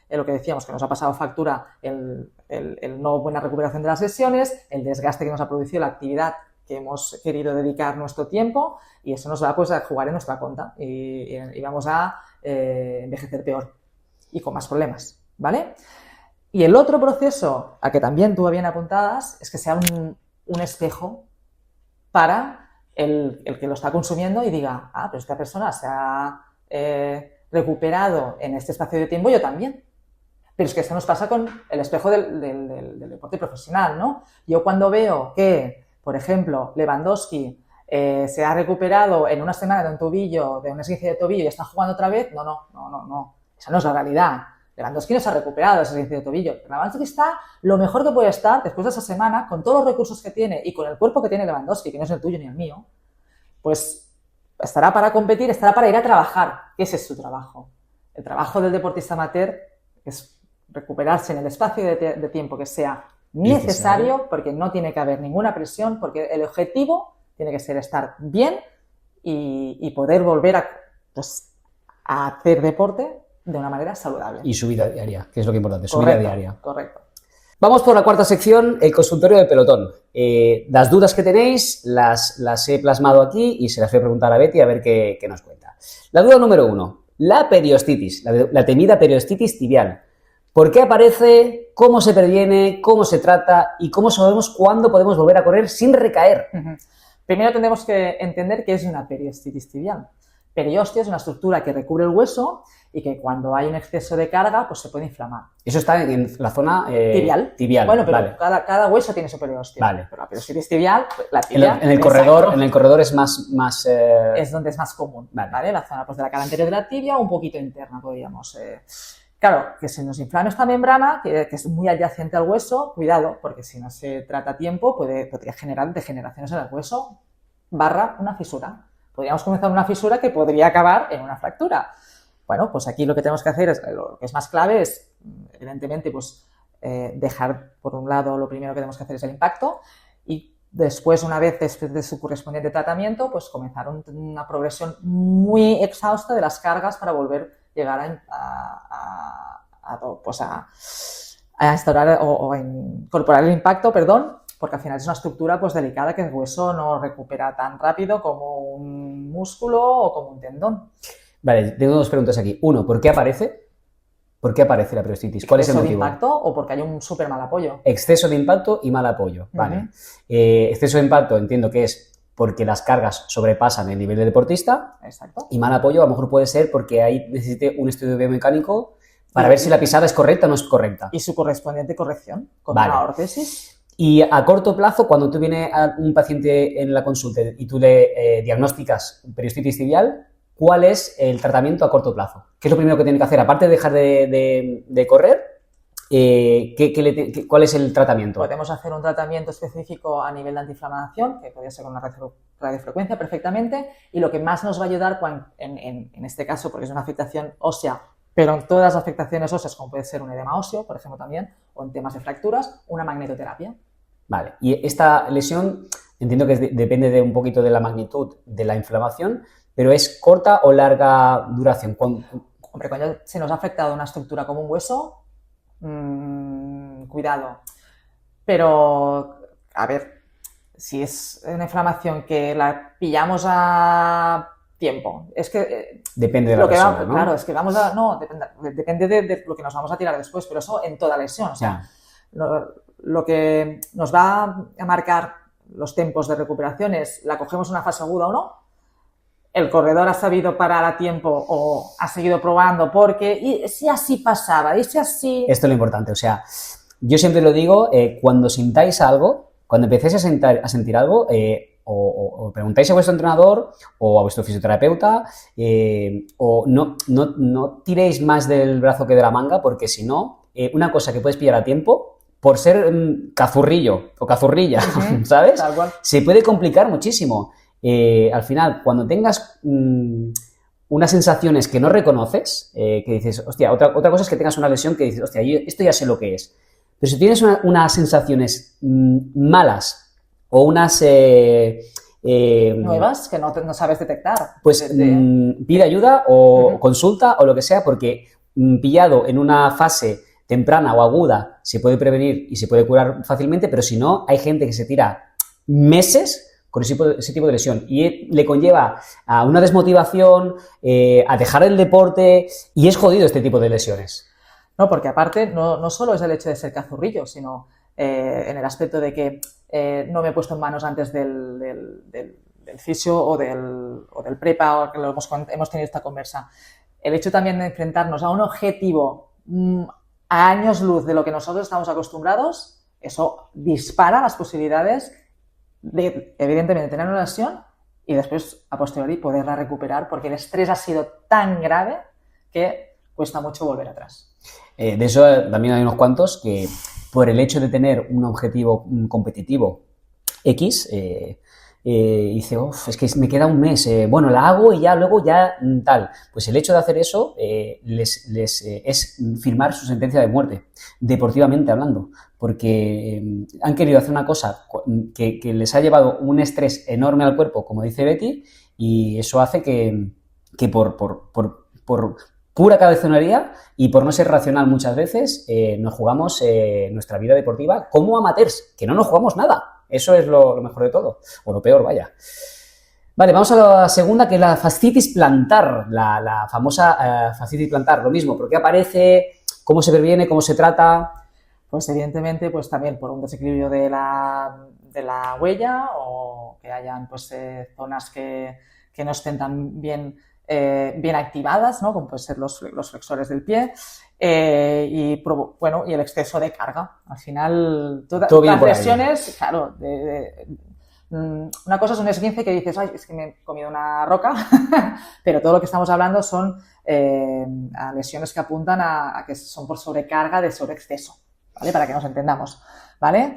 lo que decíamos, que nos ha pasado factura el no buena recuperación de las lesiones, el desgaste que nos ha producido la actividad que hemos querido dedicar nuestro tiempo y eso nos va pues a jugar en nuestra contra y vamos a envejecer peor y con más problemas, ¿vale? Y el otro proceso, a que también tú bien apuntadas, es que sea un espejo para el que lo está consumiendo y diga, pero esta persona se ha recuperado en este espacio de tiempo, yo también. Pero es que esto nos pasa con el espejo del deporte profesional, ¿no? Yo cuando veo que, por ejemplo, Lewandowski se ha recuperado en una semana de un tobillo, de un esguince de tobillo y está jugando otra vez, no. Esa no es la realidad. Lewandowski no se ha recuperado de ese esguince de tobillo. Lewandowski está lo mejor que puede estar después de esa semana con todos los recursos que tiene y con el cuerpo que tiene Lewandowski, que no es el tuyo ni el mío, pues estará para competir, estará para ir a trabajar. Ese es su trabajo. El trabajo del deportista amateur es recuperarse en el espacio de tiempo que sea necesario, porque no tiene que haber ninguna presión, porque el objetivo tiene que ser estar bien y poder volver pues, a hacer deporte de una manera saludable. Y su vida diaria, que es lo que es importante, su vida diaria. Correcto. Vamos por la cuarta sección, el consultorio del pelotón. Las dudas que tenéis las he plasmado aquí y se las voy a preguntar a Betty a ver qué nos cuenta. La duda número 1, la periostitis, la temida periostitis tibial. ¿Por qué aparece? ¿Cómo se previene? ¿Cómo se trata? ¿Y cómo sabemos cuándo podemos volver a correr sin recaer? Primero tendremos que entender qué es una periostitis tibial. Periostio es una estructura que recubre el hueso y que cuando hay un exceso de carga, pues se puede inflamar. Eso está en la zona tibial. Bueno, pero vale. cada hueso tiene su periostio. Vale. Pero la periostitis tibial, la tibia... En el corredor es más es donde es más común, vale. ¿vale? La zona pues, de la cara anterior de la tibia o un poquito interna, podríamos... Claro, que se nos inflame esta membrana, que es muy adyacente al hueso, cuidado, porque si no se trata a tiempo podría generar degeneraciones en el hueso / una fisura. Podríamos comenzar una fisura que podría acabar en una fractura. Bueno, pues aquí lo que tenemos que hacer, lo que es más clave es, evidentemente, pues dejar, por un lado, lo primero que tenemos que hacer es el impacto y después, una vez después de su correspondiente tratamiento, pues comenzar una progresión muy exhausta de las cargas para volver a llegar a instaurar o a incorporar el impacto, porque al final es una estructura pues delicada que el hueso no recupera tan rápido como un músculo o como un tendón. Vale, tengo dos preguntas aquí. Uno, ¿por qué aparece? ¿Por qué aparece la periostitis? ¿Cuál es el motivo? ¿Exceso de impacto o porque hay un súper mal apoyo? Exceso de impacto y mal apoyo, vale. Exceso de impacto entiendo que es porque las cargas sobrepasan el nivel del deportista. Exacto. Y mal apoyo a lo mejor puede ser porque ahí necesite un estudio biomecánico para ver si la pisada es correcta o no es correcta. Y su correspondiente corrección con vale. una órtesis. Y a corto plazo, cuando tú vienes a un paciente en la consulta y tú le diagnosticas periostitis tibial, ¿cuál es el tratamiento a corto plazo? ¿Qué es lo primero que tiene que hacer? Aparte de dejar de correr, ¿cuál es el tratamiento? Podemos hacer un tratamiento específico a nivel de antiinflamación, que podría ser con una radiofrecuencia perfectamente, y lo que más nos va a ayudar, en este caso, porque es una afectación ósea, pero en todas las afectaciones óseas, como puede ser un edema óseo, por ejemplo, también, o en temas de fracturas, una magnetoterapia. Vale, y esta lesión entiendo que depende de un poquito de la magnitud de la inflamación, pero ¿es corta o larga duración? Hombre, cuando se nos ha afectado una estructura como un hueso, cuidado. Pero, a ver, si es una inflamación que la pillamos a tiempo, es que... Depende de la persona, ¿no? Claro, es que vamos a... No, depende de lo que nos vamos a tirar después, pero eso en toda lesión. O sea, lo que nos va a marcar los tiempos de recuperación es, ¿la cogemos en una fase aguda o no? El corredor ha sabido parar a tiempo o ha seguido probando porque y si así pasaba, y si así... Esto es lo importante, o sea, yo siempre lo digo, cuando sintáis algo, cuando empecéis a sentir algo, o preguntáis a vuestro entrenador o a vuestro fisioterapeuta, o no tiréis más del brazo que de la manga, porque si no, una cosa que puedes pillar a tiempo, por ser cazurrillo o cazurrilla, ¿sabes? Tal cual. Se puede complicar muchísimo. Al final, cuando tengas unas sensaciones que no reconoces, que dices, hostia, otra cosa es que tengas una lesión que dices, hostia, esto ya sé lo que es. Pero si tienes unas sensaciones malas o unas... nuevas que no sabes detectar. Pues pide ayuda o consulta o lo que sea, porque pillado en una fase temprana o aguda se puede prevenir y se puede curar fácilmente, pero si no, hay gente que se tira meses con ese tipo de lesión y le conlleva a una desmotivación, a dejar el deporte, y es jodido este tipo de lesiones. No, porque aparte no solo es el hecho de ser cazurrillo, sino en el aspecto de que no me he puesto en manos antes del fisio o del prepa, o que hemos tenido esta conversa. El hecho también de enfrentarnos a un objetivo a años luz de lo que nosotros estamos acostumbrados, eso dispara las posibilidades de, evidentemente, tener una lesión y después, a posteriori, poderla recuperar, porque el estrés ha sido tan grave que cuesta mucho volver atrás. De eso también hay unos cuantos que, por el hecho de tener un objetivo competitivo X, y dice, es que me queda un mes, bueno, la hago y ya luego ya tal. Pues el hecho de hacer eso es firmar su sentencia de muerte, deportivamente hablando, porque han querido hacer una cosa que les ha llevado un estrés enorme al cuerpo, como dice Betty, y eso hace que por pura cabezonería y por no ser racional muchas veces, nos jugamos nuestra vida deportiva como amateurs, que no nos jugamos nada. Eso es lo mejor de todo, o lo peor, vaya. Vale, vamos a la segunda, que es la fascitis plantar, la famosa fascitis plantar. Lo mismo, ¿por qué aparece? ¿Cómo se previene? ¿Cómo se trata? Pues evidentemente, pues también por un desequilibrio de la huella o que hayan pues zonas que no estén tan bien activadas, ¿no? Como pueden ser los flexores del pie y el exceso de carga. Al final, todas las lesiones, claro, una cosa es un esguince que dices, ay, es que me he comido una roca, pero todo lo que estamos hablando son a lesiones que apuntan a que son por sobrecarga de sobreexceso, ¿vale? Para que nos entendamos, ¿vale?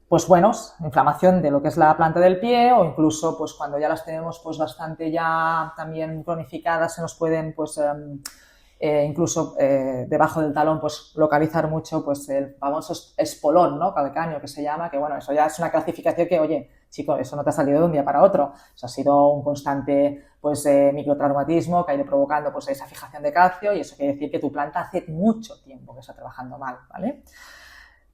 Pues bueno, inflamación de lo que es la planta del pie o incluso pues cuando ya las tenemos pues bastante ya también cronificadas se nos pueden pues incluso debajo del talón pues localizar mucho pues el famoso espolón, ¿no? Calcáneo que se llama, que bueno, eso ya es una clasificación que, oye, chico, eso no te ha salido de un día para otro, eso ha sido un constante pues microtraumatismo que ha ido provocando pues esa fijación de calcio y eso quiere decir que tu planta hace mucho tiempo que está trabajando mal, ¿vale?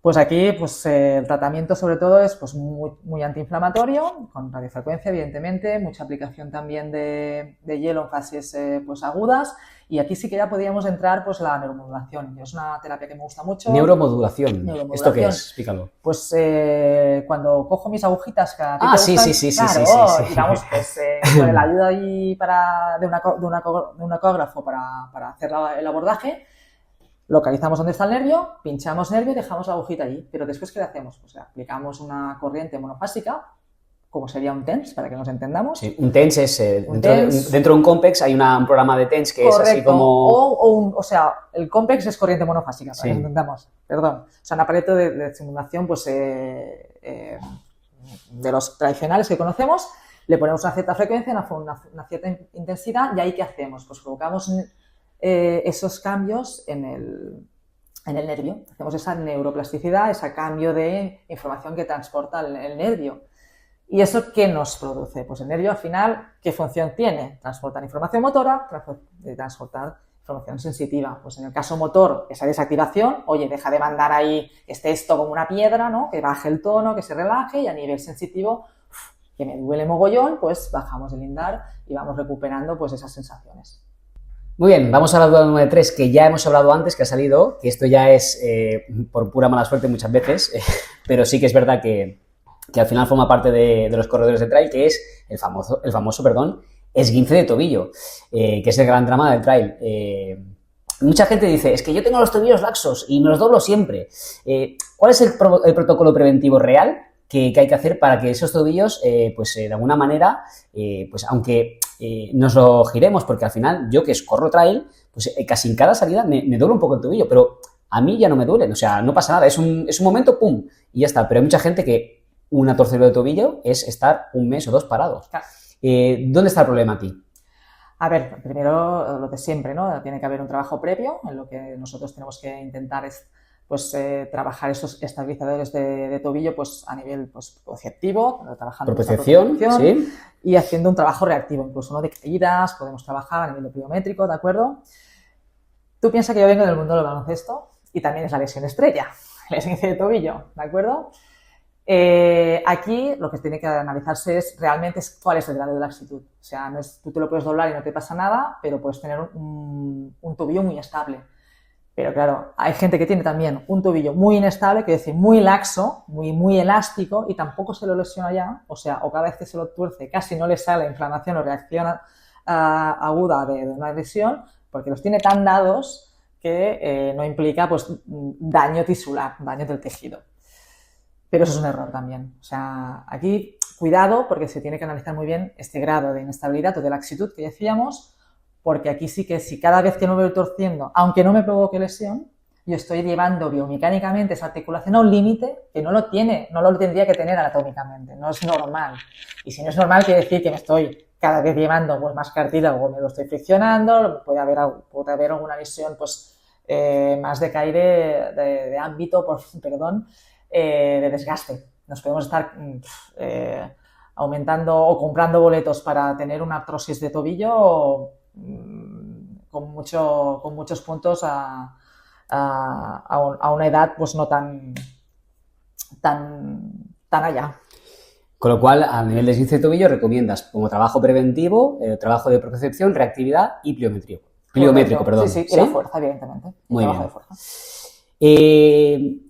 Pues aquí pues, el tratamiento sobre todo es pues, muy antiinflamatorio, con radiofrecuencia evidentemente, mucha aplicación también de hielo en fases pues, agudas y aquí sí que ya podríamos entrar pues la neuromodulación. Es una terapia que me gusta mucho. Neuromodulación. ¿Esto qué es? Explícalo. Pues cuando cojo mis agujitas que sí. y vamos pues con la ayuda ahí de un ecógrafo para hacer el abordaje. Localizamos dónde está el nervio, pinchamos nervio y dejamos la agujita allí. Pero después, ¿qué le hacemos? Pues aplicamos una corriente monofásica, como sería un TENS, para que nos entendamos. Sí, un TENS es... dentro de un Compex hay un programa de TENS que correcto, es así como... O sea, el Compex es corriente monofásica, para que nos entendamos. Perdón. O sea, un aparato de estimulación pues, de los tradicionales que conocemos, le ponemos una cierta frecuencia, una cierta intensidad y ahí ¿qué hacemos? Pues provocamos... esos cambios en el nervio. Hacemos esa neuroplasticidad, ese cambio de información que transporta el nervio. ¿Y eso qué nos produce? Pues el nervio al final, ¿qué función tiene? Transportar información motora, transportar información sensitiva. Pues en el caso motor, esa desactivación, oye, deja de mandar ahí, esté esto como una piedra, ¿no? Que baje el tono, que se relaje y a nivel sensitivo, que me duele mogollón, pues bajamos el lindar y vamos recuperando pues esas sensaciones. Muy bien, vamos a la duda número 3, que ya hemos hablado antes, que ha salido, que esto ya es por pura mala suerte muchas veces, pero sí que es verdad que al final forma parte de los corredores de trail, que es el famoso esguince de tobillo, que es el gran drama del trail. Mucha gente dice, es que yo tengo los tobillos laxos y me los doblo siempre. ¿Cuál es el protocolo preventivo real que hay que hacer para que esos tobillos, de alguna manera, pues aunque nos lo giremos, porque al final yo que corro trail, pues casi en cada salida me duele un poco el tobillo, pero a mí ya no me duelen, o sea, no pasa nada, es un momento, pum, y ya está. Pero hay mucha gente que una torcedura de tobillo es estar un mes o dos parados. Claro. ¿Dónde está el problema aquí? A ver, primero lo de siempre, ¿no? Tiene que haber un trabajo previo en lo que nosotros tenemos que intentar es pues trabajar esos estabilizadores de tobillo pues a nivel pues proceptivo, trabajando propiocepción, sí, y haciendo un trabajo reactivo, incluso no de caídas, podemos trabajar a nivel de pliométrico, ¿de acuerdo? Tú piensas que yo vengo del mundo del baloncesto y también es la lesión estrella, el esguince de tobillo, ¿de acuerdo? Aquí lo que tiene que analizarse es realmente cuál es el grado de laxitud. O sea, no es, tú te lo puedes doblar y no te pasa nada, pero puedes tener un tobillo muy estable. Pero claro, hay gente que tiene también un tobillo muy inestable, que es decir, muy laxo, muy elástico y tampoco se lo lesiona ya. O sea, o cada vez que se lo tuerce casi no le sale inflamación o reacción aguda de una lesión, porque los tiene tan dados que no implica pues daño tisular, daño del tejido. Pero eso es un error también. O sea, aquí cuidado porque se tiene que analizar muy bien este grado de inestabilidad o de laxitud que decíamos, porque aquí sí que si cada vez que no me voy torciendo, aunque no me provoque lesión, yo estoy llevando biomecánicamente esa articulación a un límite que no lo tendría que tener anatómicamente, no es normal. Y si no es normal, quiere decir que me estoy cada vez llevando pues, más cartílago, me lo estoy friccionando, puede haber alguna lesión pues, más de caire, de ámbito, de desgaste. Nos podemos estar aumentando o comprando boletos para tener una artrosis de tobillo con muchos puntos a una edad pues no tan allá. Con lo cual, a nivel de esguince de tobillo, recomiendas como trabajo preventivo, trabajo de propiocepción, reactividad y pliométrico. Perdón. Sí, y la fuerza, evidentemente. Muy bien. De fuerza.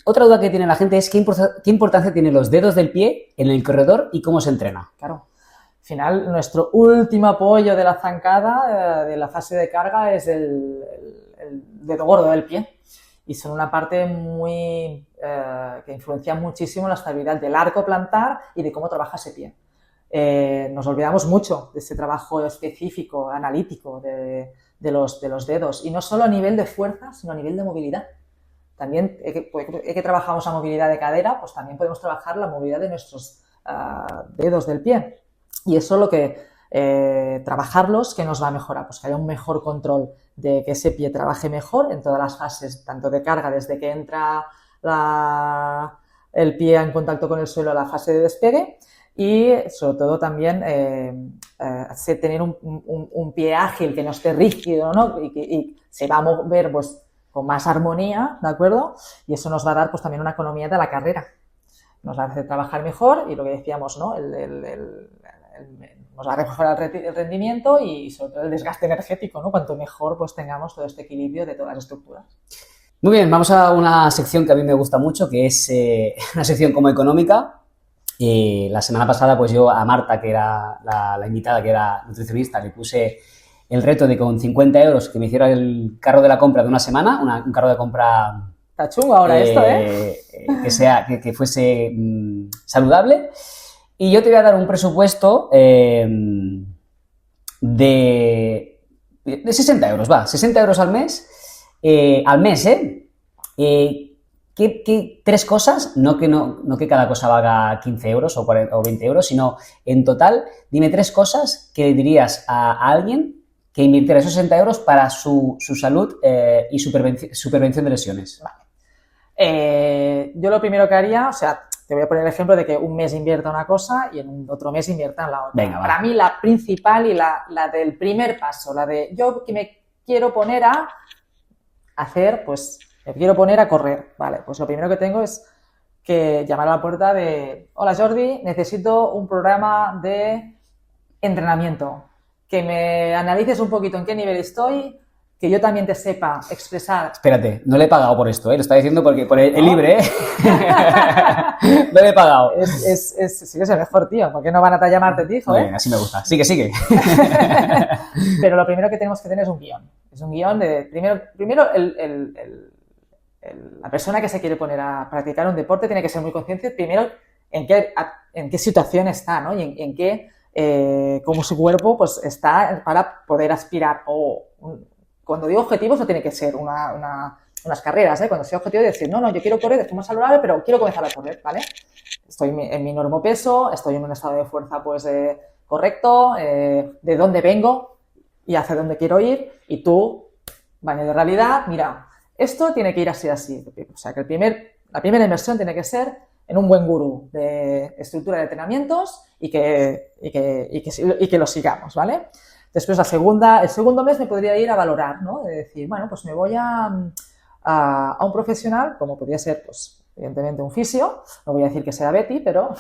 Otra duda que tiene la gente es ¿qué importancia tienen los dedos del pie en el corredor y cómo se entrena? Claro. Al final, nuestro último apoyo de la zancada, de la fase de carga, es el dedo gordo del pie. Y son una parte que influencia muchísimo la estabilidad del arco plantar y de cómo trabaja ese pie. Nos olvidamos mucho de ese trabajo específico, analítico de los dedos. Y no solo a nivel de fuerza, sino a nivel de movilidad. También, que trabajamos la movilidad de cadera, pues también podemos trabajar la movilidad de nuestros dedos del pie. Y eso es lo que trabajarlos, que nos va a mejorar, pues que haya un mejor control de que ese pie trabaje mejor en todas las fases, tanto de carga, desde que entra el pie en contacto con el suelo a la fase de despegue, y sobre todo también tener un pie ágil, que no esté rígido, ¿no? Y se va a mover pues, con más armonía, ¿de acuerdo? Y eso nos va a dar pues, también una economía de la carrera. Nos va a hacer trabajar mejor y lo que decíamos, ¿no? Nos va a mejorar el rendimiento y sobre todo el desgaste energético, ¿no? Cuanto mejor pues tengamos todo este equilibrio de todas las estructuras. Muy bien, vamos a una sección que a mí me gusta mucho, que es una sección como económica. La semana pasada pues yo a Marta, que era la invitada, que era nutricionista, le puse el reto de con 50 euros que me hiciera el carro de la compra de una semana, un carro de compra... Está chungo ahora esto, ¿eh? Que fuese saludable. Y yo te voy a dar un presupuesto de 60 euros, 60 euros al mes. ¿Qué tres cosas? No que cada cosa valga 15 euros o 20 euros, sino en total, dime tres cosas que dirías a alguien que invirtiera esos 60 euros para su salud y su prevención de lesiones. Vale. Yo lo primero que haría, o sea, te voy a poner el ejemplo de que un mes invierta una cosa y en otro mes invierta en la otra. Venga, para mí la principal y la del primer paso, la de yo que me quiero poner a hacer, pues me quiero poner a correr. Vale, pues lo primero que tengo es que llamar a la puerta de hola Jordi, necesito un programa de entrenamiento, que me analices un poquito en qué nivel estoy, que yo también te sepa expresar. Espérate, no le he pagado por esto, lo está diciendo porque por el libre, no le he pagado. Sí, es el mejor, tío. ¿Por qué no van a llamarte, tío? Bien, así me gusta. Sigue. Pero lo primero que tenemos que tener es un guión. Es un guión de... Primero la persona que se quiere poner a practicar un deporte tiene que ser muy consciente, primero, en qué situación está, ¿no? Y en qué, cómo su cuerpo pues, está para poder aspirar. Cuando digo objetivos no tiene que ser unas carreras, ¿eh? Cuando sea objetivo de decir, no, yo quiero correr de forma saludable, pero quiero comenzar a correr, ¿vale? Estoy en mi normopeso, estoy en un estado de fuerza pues correcto, de dónde vengo y hacia dónde quiero ir, y tú, baño de realidad, mira, esto tiene que ir así. O sea, que la primera inversión tiene que ser en un buen gurú de estructura de entrenamientos y que lo sigamos, ¿vale? Después el segundo mes me podría ir a valorar, ¿no? De decir, bueno, pues me voy a un profesional, como podría ser, pues, evidentemente un fisio, no voy a decir que sea Betty, pero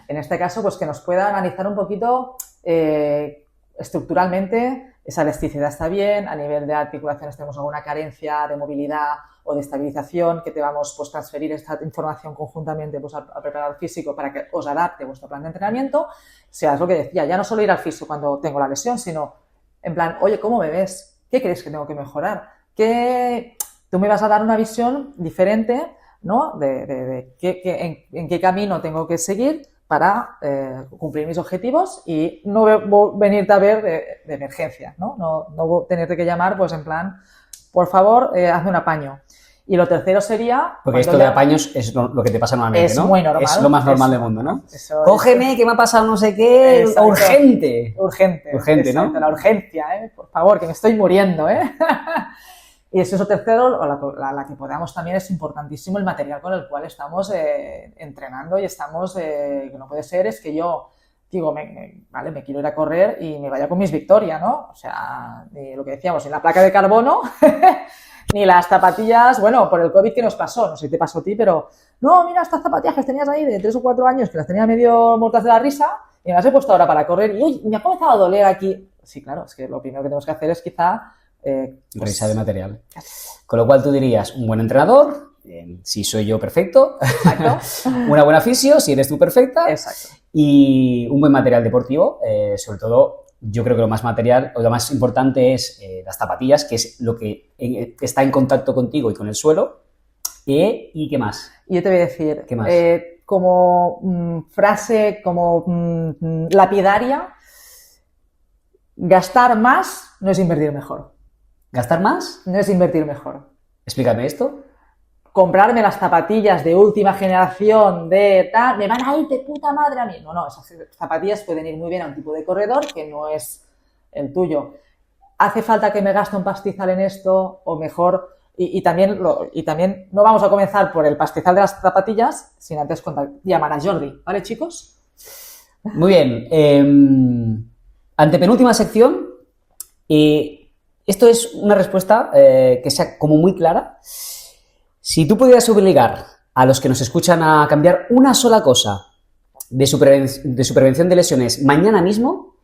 en este caso, pues que nos pueda analizar un poquito estructuralmente, esa elasticidad está bien, a nivel de articulaciones tenemos alguna carencia de movilidad o de estabilización, que te vamos pues transferir esta información conjuntamente pues al preparador físico para que os adapte vuestro plan de entrenamiento. O sea, es lo que decía, ya no solo ir al físico cuando tengo la lesión, sino en plan, oye, ¿cómo me ves? ¿Qué crees que tengo que mejorar? Tú me vas a dar una visión diferente, ¿no? De en qué camino tengo que seguir para cumplir mis objetivos y no venirte a ver de emergencia, ¿no? No tenerte que llamar, pues en plan, por favor, hazme un apaño. Y lo tercero sería... Porque esto de apaños es lo que te pasa normalmente, es ¿no? muy normal. Es lo más normal del mundo, ¿no? Cógeme, que me ha pasado no sé qué, exacto. urgente. Urgente, ¿no? La urgencia, por favor, que me estoy muriendo, Y eso tercero, la que podamos también, es importantísimo el material con el cual estamos entrenando y estamos... que no puede ser es que yo digo, vale, me quiero ir a correr y me vaya con mis Victoria, ¿no? O sea, lo que decíamos, ni la placa de carbono... ni las zapatillas, bueno, por el COVID que nos pasó, no sé si te pasó a ti, pero no, mira estas zapatillas que tenías ahí de 3 o 4 años, que las tenía medio muertas de la risa, y me las he puesto ahora para correr, y uy, me ha comenzado a doler aquí. Sí, claro, es que lo primero que tenemos que hacer es quizá... revisar el material. Con lo cual tú dirías, un buen entrenador, si soy yo, perfecto. Exacto. Una buena fisio, si eres tú, perfecta. Exacto. Y un buen material deportivo, sobre todo... Yo creo que lo más material o lo más importante es las zapatillas, que es lo que está en contacto contigo y con el suelo. ¿Y qué más? Y yo te voy a decir, ¿Qué más? como frase, como lapidaria, gastar más no es invertir mejor. ¿Gastar más? No es invertir mejor. Explícame esto. Comprarme las zapatillas de última generación de tal, me van a ir de puta madre a mí. No, esas zapatillas pueden ir muy bien a un tipo de corredor que no es el tuyo. ¿Hace falta que me gaste un pastizal en esto? O mejor, y también no vamos a comenzar por el pastizal de las zapatillas sin antes llamar a Jordi, ¿vale, chicos? Muy bien. Antepenúltima sección. Esto es una respuesta que sea como muy clara. Si tú pudieras obligar a los que nos escuchan a cambiar una sola cosa de su prevención de lesiones mañana mismo,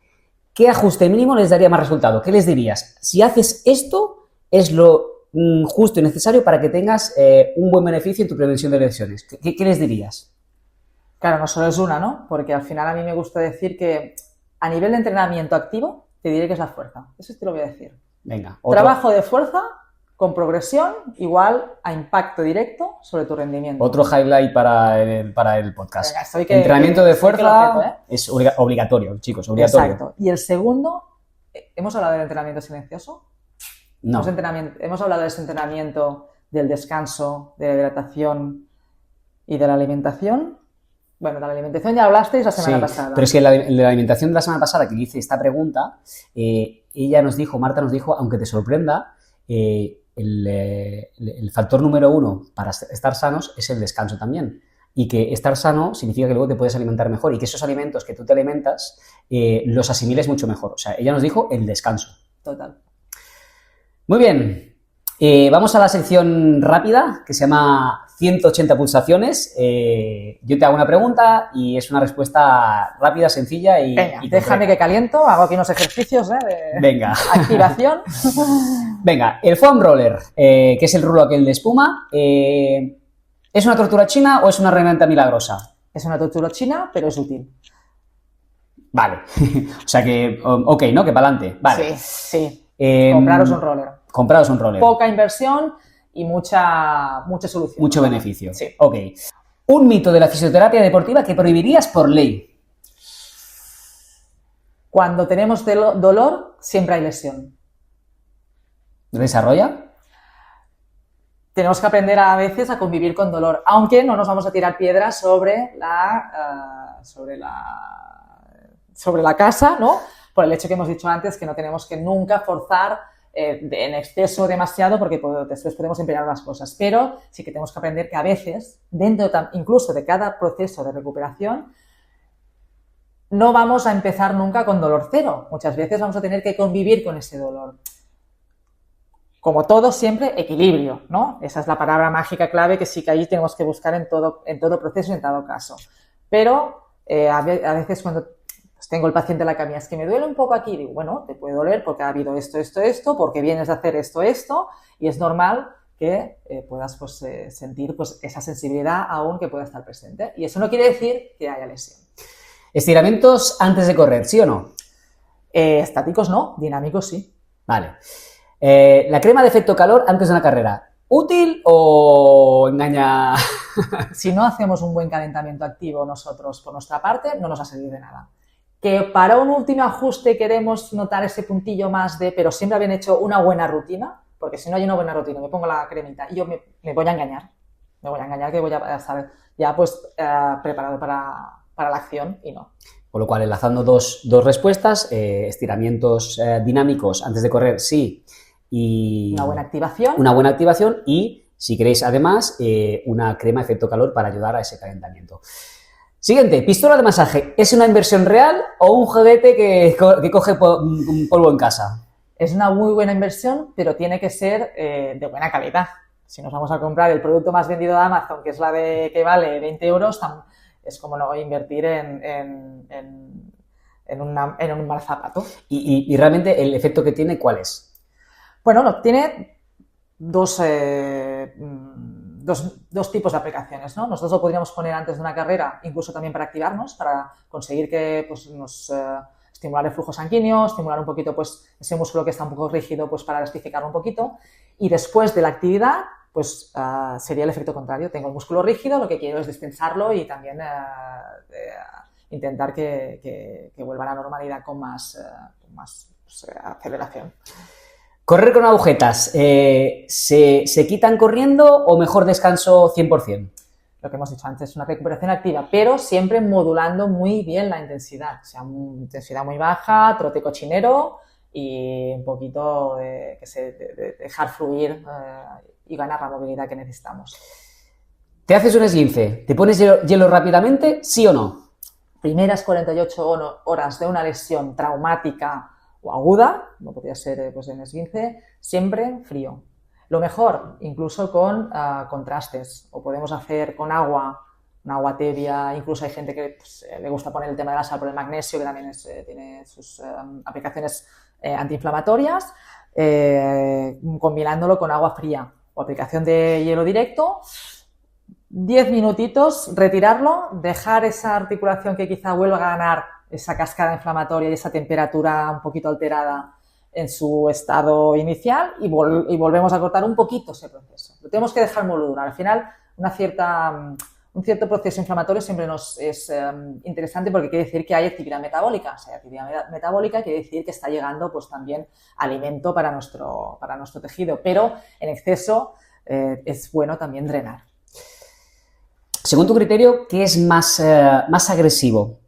¿qué ajuste mínimo les daría más resultado? ¿Qué les dirías? Si haces esto, es lo justo y necesario para que tengas un buen beneficio en tu prevención de lesiones. ¿Qué les dirías? Claro, no solo es una, ¿no? Porque al final a mí me gusta decir que a nivel de entrenamiento activo, te diré que es la fuerza. Eso te lo voy a decir. Venga. Trabajo de fuerza con progresión igual a impacto directo sobre tu rendimiento. Otro highlight para el podcast. Venga, entrenamiento de fuerza objeto, es obligatorio, chicos, obligatorio. Exacto. Y el segundo, ¿hemos hablado del entrenamiento silencioso? No. Hemos hablado de ese entrenamiento, del descanso, de la hidratación y de la alimentación. Bueno, de la alimentación ya hablasteis la semana pasada. Pero es que en la alimentación de la semana pasada, que hice esta pregunta, Marta nos dijo, aunque te sorprenda, el factor número 1 para estar sanos es el descanso también. Y que estar sano significa que luego te puedes alimentar mejor y que esos alimentos que tú te alimentas los asimiles mucho mejor. O sea, ella nos dijo el descanso. Total. Muy bien. Vamos a la sección rápida que se llama 180 pulsaciones. Yo te hago una pregunta y es una respuesta rápida, sencilla y... Venga, y déjame que caliento, hago aquí unos ejercicios de Venga. activación. Venga, el foam roller, que es el rulo aquel de espuma, ¿es una tortura china o es una herramienta milagrosa? Es una tortura china, pero es útil. Vale. O sea que, ok, ¿no? Que para adelante. Vale. Sí. Compraros un roller. Compraros un roller. Poca inversión y mucha solución. Mucho beneficio. Sí. Ok. Un mito de la fisioterapia deportiva que prohibirías por ley. Cuando tenemos dolor, siempre hay lesión. ¿Desarrolla? Tenemos que aprender a veces a convivir con dolor, aunque no nos vamos a tirar piedras sobre la casa, ¿no? Por el hecho que hemos dicho antes, que no tenemos que nunca forzar en exceso demasiado, porque después podemos empeorar las cosas. Pero sí que tenemos que aprender que a veces, dentro incluso de cada proceso de recuperación, no vamos a empezar nunca con dolor cero. Muchas veces vamos a tener que convivir con ese dolor. Como todo, siempre equilibrio, ¿no? Esa es la palabra mágica clave que sí que ahí tenemos que buscar en todo proceso y en todo caso. Pero a veces cuando tengo el paciente en la camilla, es que me duele un poco aquí, digo, bueno, te puede doler porque ha habido esto, porque vienes de hacer esto, y es normal que puedas sentir esa sensibilidad aún que pueda estar presente. Y eso no quiere decir que haya lesión. ¿Estiramientos antes de correr, sí o no? Estáticos no, dinámicos sí. Vale. La crema de efecto calor antes de una carrera, ¿útil o engaña? Si no hacemos un buen calentamiento activo nosotros por nuestra parte, no nos va a servir de nada. Que para un último ajuste queremos notar ese puntillo más pero siempre habían hecho una buena rutina, porque si no hay una buena rutina, me pongo la cremita y yo me voy a engañar. Me voy a engañar que voy a estar ya pues preparado para la acción y no. Con lo cual, enlazando dos respuestas, estiramientos dinámicos antes de correr, sí, y una buena activación. Una buena activación y, si queréis, además, una crema efecto calor para ayudar a ese calentamiento. Siguiente, pistola de masaje. ¿Es una inversión real o un juguete que coge polvo en casa? Es una muy buena inversión, pero tiene que ser de buena calidad. Si nos vamos a comprar el producto más vendido de Amazon, que es la que vale 20 euros, es como no invertir en un mal zapato. ¿Y realmente el efecto que tiene cuál es? Bueno, tiene dos tipos de aplicaciones, ¿no? Nosotros lo podríamos poner antes de una carrera, incluso también para activarnos, para conseguir que pues, nos estimular el flujo sanguíneo, estimular un poquito pues, ese músculo que está un poco rígido pues, para elastificarlo un poquito. Y después de la actividad, pues sería el efecto contrario. Tengo el músculo rígido, lo que quiero es destensarlo y también intentar que vuelva a la normalidad con más pues, aceleración. ¿Correr con agujetas se quitan corriendo o mejor descanso 100%? Lo que hemos dicho antes, una recuperación activa, pero siempre modulando muy bien la intensidad. O sea, intensidad muy baja, trote cochinero y un poquito de dejar fluir y ganar la movilidad que necesitamos. ¿Te haces un esguince? ¿Te pones hielo rápidamente, sí o no? Primeras 48 horas de una lesión traumática o aguda, como podría ser pues, en esguince, siempre frío. Lo mejor, incluso con contrastes, o podemos hacer con agua, una agua tibia, incluso hay gente que pues, le gusta poner el tema de la sal por el magnesio, que también tiene sus aplicaciones antiinflamatorias, combinándolo con agua fría o aplicación de hielo directo, 10 minutitos, retirarlo, dejar esa articulación que quizá vuelva a ganar esa cascada inflamatoria y esa temperatura un poquito alterada en su estado inicial y volvemos a cortar un poquito ese proceso. Lo tenemos que dejar modular. Al final, un cierto proceso inflamatorio siempre nos es interesante porque quiere decir que hay actividad metabólica. Si hay actividad metabólica quiere decir que está llegando pues, también alimento para nuestro tejido, pero en exceso es bueno también drenar. Según tu criterio, ¿qué es más agresivo?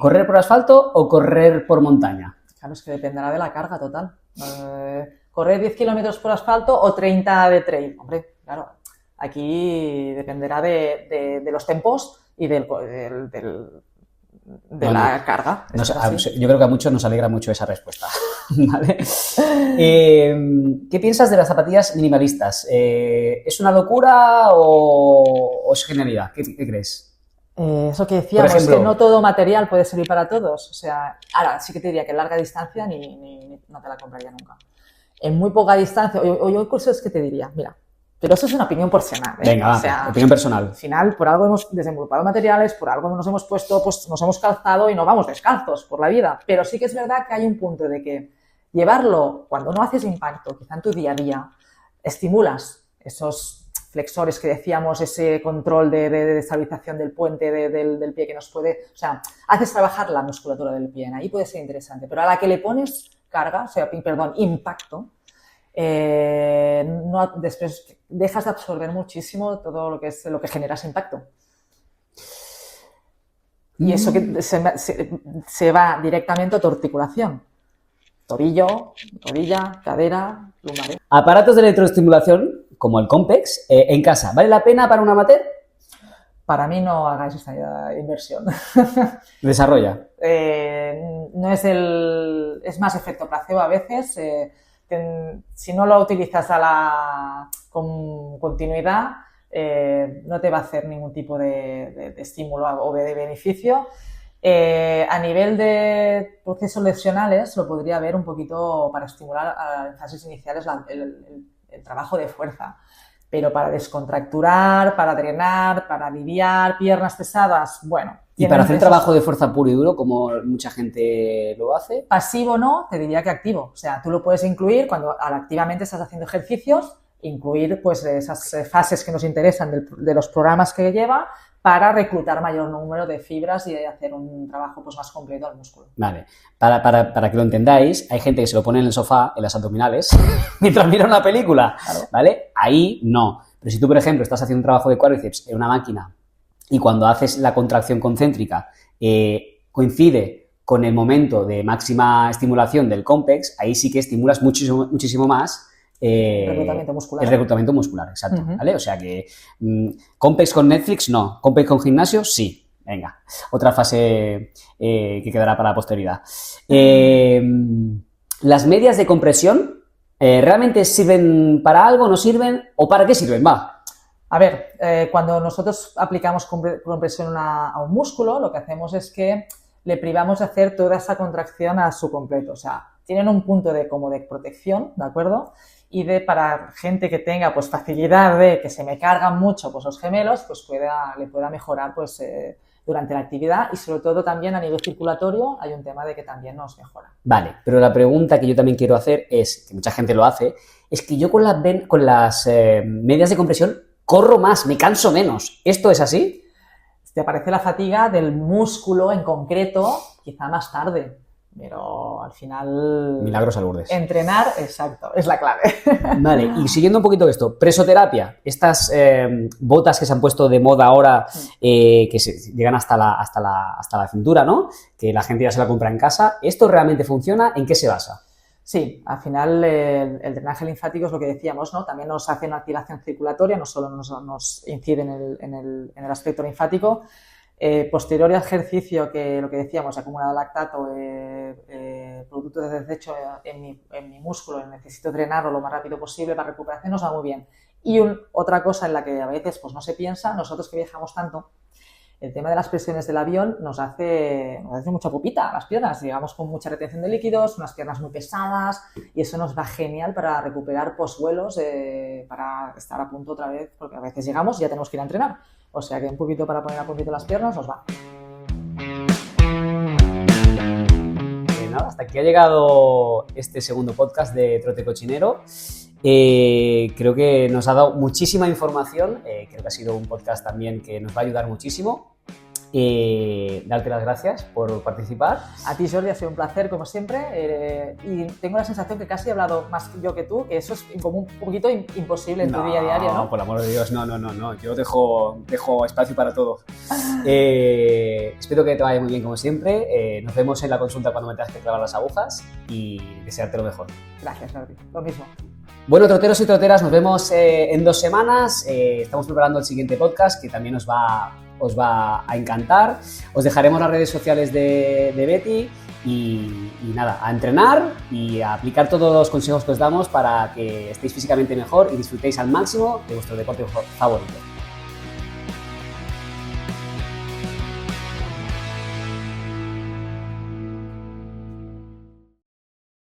¿Correr por asfalto o correr por montaña? Claro, es que dependerá de la carga total. ¿Correr 10 kilómetros por asfalto o 30 de trail? Hombre, claro, aquí dependerá de los tempos y de la carga. Yo creo que a muchos nos alegra mucho esa respuesta. ¿Vale? ¿Qué piensas de las zapatillas minimalistas? ¿Es una locura o es genialidad? ¿Qué crees? Eso que decíamos, ejemplo, que no todo material puede servir para todos. O sea, ahora sí que te diría que en larga distancia no te la compraría nunca. En muy poca distancia, o yo incluso es que te diría, mira, pero eso es una opinión personal. Venga, o sea, opinión personal. Al final, por algo hemos desenvolupado materiales, por algo nos hemos puesto, pues nos hemos calzado y no vamos descalzos por la vida. Pero sí que es verdad que hay un punto de que llevarlo cuando no haces impacto, quizá en tu día a día, estimulas esos flexores que decíamos, ese control de estabilización del puente del pie que nos puede... O sea, haces trabajar la musculatura del pie, ahí puede ser interesante, pero a la que le pones carga, impacto, después dejas de absorber muchísimo todo lo que genera ese impacto. Y eso que se va directamente a tu articulación. Tobillo, rodilla, cadera, lumbar. Aparatos de electroestimulación, como el Compex, en casa, ¿vale la pena para un amateur? Para mí no hagáis esta inversión. Desarrolla. No es es más efecto placebo a veces. Si no lo utilizas con continuidad, no te va a hacer ningún tipo de estímulo o de beneficio. A nivel de procesos lesionales lo podría ver un poquito para estimular en fases iniciales el trabajo de fuerza, pero para descontracturar, para drenar, para aliviar piernas pesadas, bueno. ¿Y para hacer trabajo de fuerza puro y duro, como mucha gente lo hace? Pasivo no, te diría que activo. O sea, tú lo puedes incluir cuando activamente estás haciendo ejercicios, incluir pues esas fases que nos interesan de los programas que lleva, para reclutar mayor número de fibras y hacer un trabajo pues, más completo al músculo. Vale, para que lo entendáis, hay gente que se lo pone en el sofá, en las abdominales, mientras mira una película, Claro. ¿vale? Ahí no. Pero si tú, por ejemplo, estás haciendo un trabajo de cuádriceps en una máquina y cuando haces la contracción concéntrica coincide con el momento de máxima estimulación del cómpex, ahí sí que estimulas muchísimo más Reclutamiento muscular. el reclutamiento muscular, exacto, Ujú. ¿vale? O sea que cómpex con Netflix, no. Cómpex con gimnasio, sí. Venga, otra fase que quedará para la posteridad. Las medias de compresión, ¿realmente sirven para algo, no sirven? ¿O para qué sirven? Va. A ver, cuando nosotros aplicamos compresión a un músculo, lo que hacemos es que le privamos de hacer toda esa contracción a su completo. O sea, tienen un punto como de protección, ¿de acuerdo? Y para gente que tenga pues facilidad de que se me cargan mucho pues los gemelos, pues le pueda mejorar pues durante la actividad y sobre todo también a nivel circulatorio hay un tema de que también nos mejora. Vale, pero la pregunta que yo también quiero hacer es, que mucha gente lo hace, es que yo con las medias de compresión corro más, me canso menos. ¿Esto es así? Te aparece la fatiga del músculo en concreto quizá más tarde, pero al final... Milagros al Lourdes. Entrenar, exacto, es la clave. Vale, y siguiendo un poquito esto, presoterapia, estas botas que se han pueto de moda ahora, que llegan hasta la cintura, ¿no? Que la gente ya se la compra en casa, ¿esto realmente funciona? ¿En qué se basa? Sí, al final el drenaje linfático es lo que decíamos, ¿no? También nos hace una activación circulatoria, no solo nos incide en el aspecto linfático. Posterior al ejercicio, que lo que decíamos, he acumulado lactato, producto de desecho en mi músculo, necesito drenarlo lo más rápido posible para recuperación, nos va muy bien. Y otra cosa en la que a veces pues, no se piensa, nosotros que viajamos tanto, el tema de las presiones del avión nos hace mucha pupita las piernas, llegamos con mucha retención de líquidos, unas piernas muy pesadas y eso nos va genial para recuperar posvuelos, para estar a punto otra vez, porque a veces llegamos y ya tenemos que ir a entrenar. O sea que un poquito para poner a puntito las piernas nos va. Nada, hasta aquí ha llegado este segundo podcast de Trote Cochinero. Creo que nos ha dado muchísima información, creo que ha sido un podcast también que nos va a ayudar muchísimo. Darte las gracias por participar. A ti, Jordi, ha sido un placer, como siempre, y tengo la sensación que casi he hablado más yo que tú, que eso es como un poquito imposible en tu día a diario, ¿no? No, por el amor de Dios, no, yo dejo espacio para todo. Espero que te vaya muy bien como siempre, nos vemos en la consulta cuando me tengas que clavar las agujas y desearte lo mejor. Gracias, Jordi, lo mismo. Bueno, troteros y troteras, nos vemos en 2 semanas, estamos preparando el siguiente podcast que también os va a encantar. Os dejaremos las redes sociales de Betty y nada, a entrenar y a aplicar todos los consejos que os damos para que estéis físicamente mejor y disfrutéis al máximo de vuestro deporte favorito.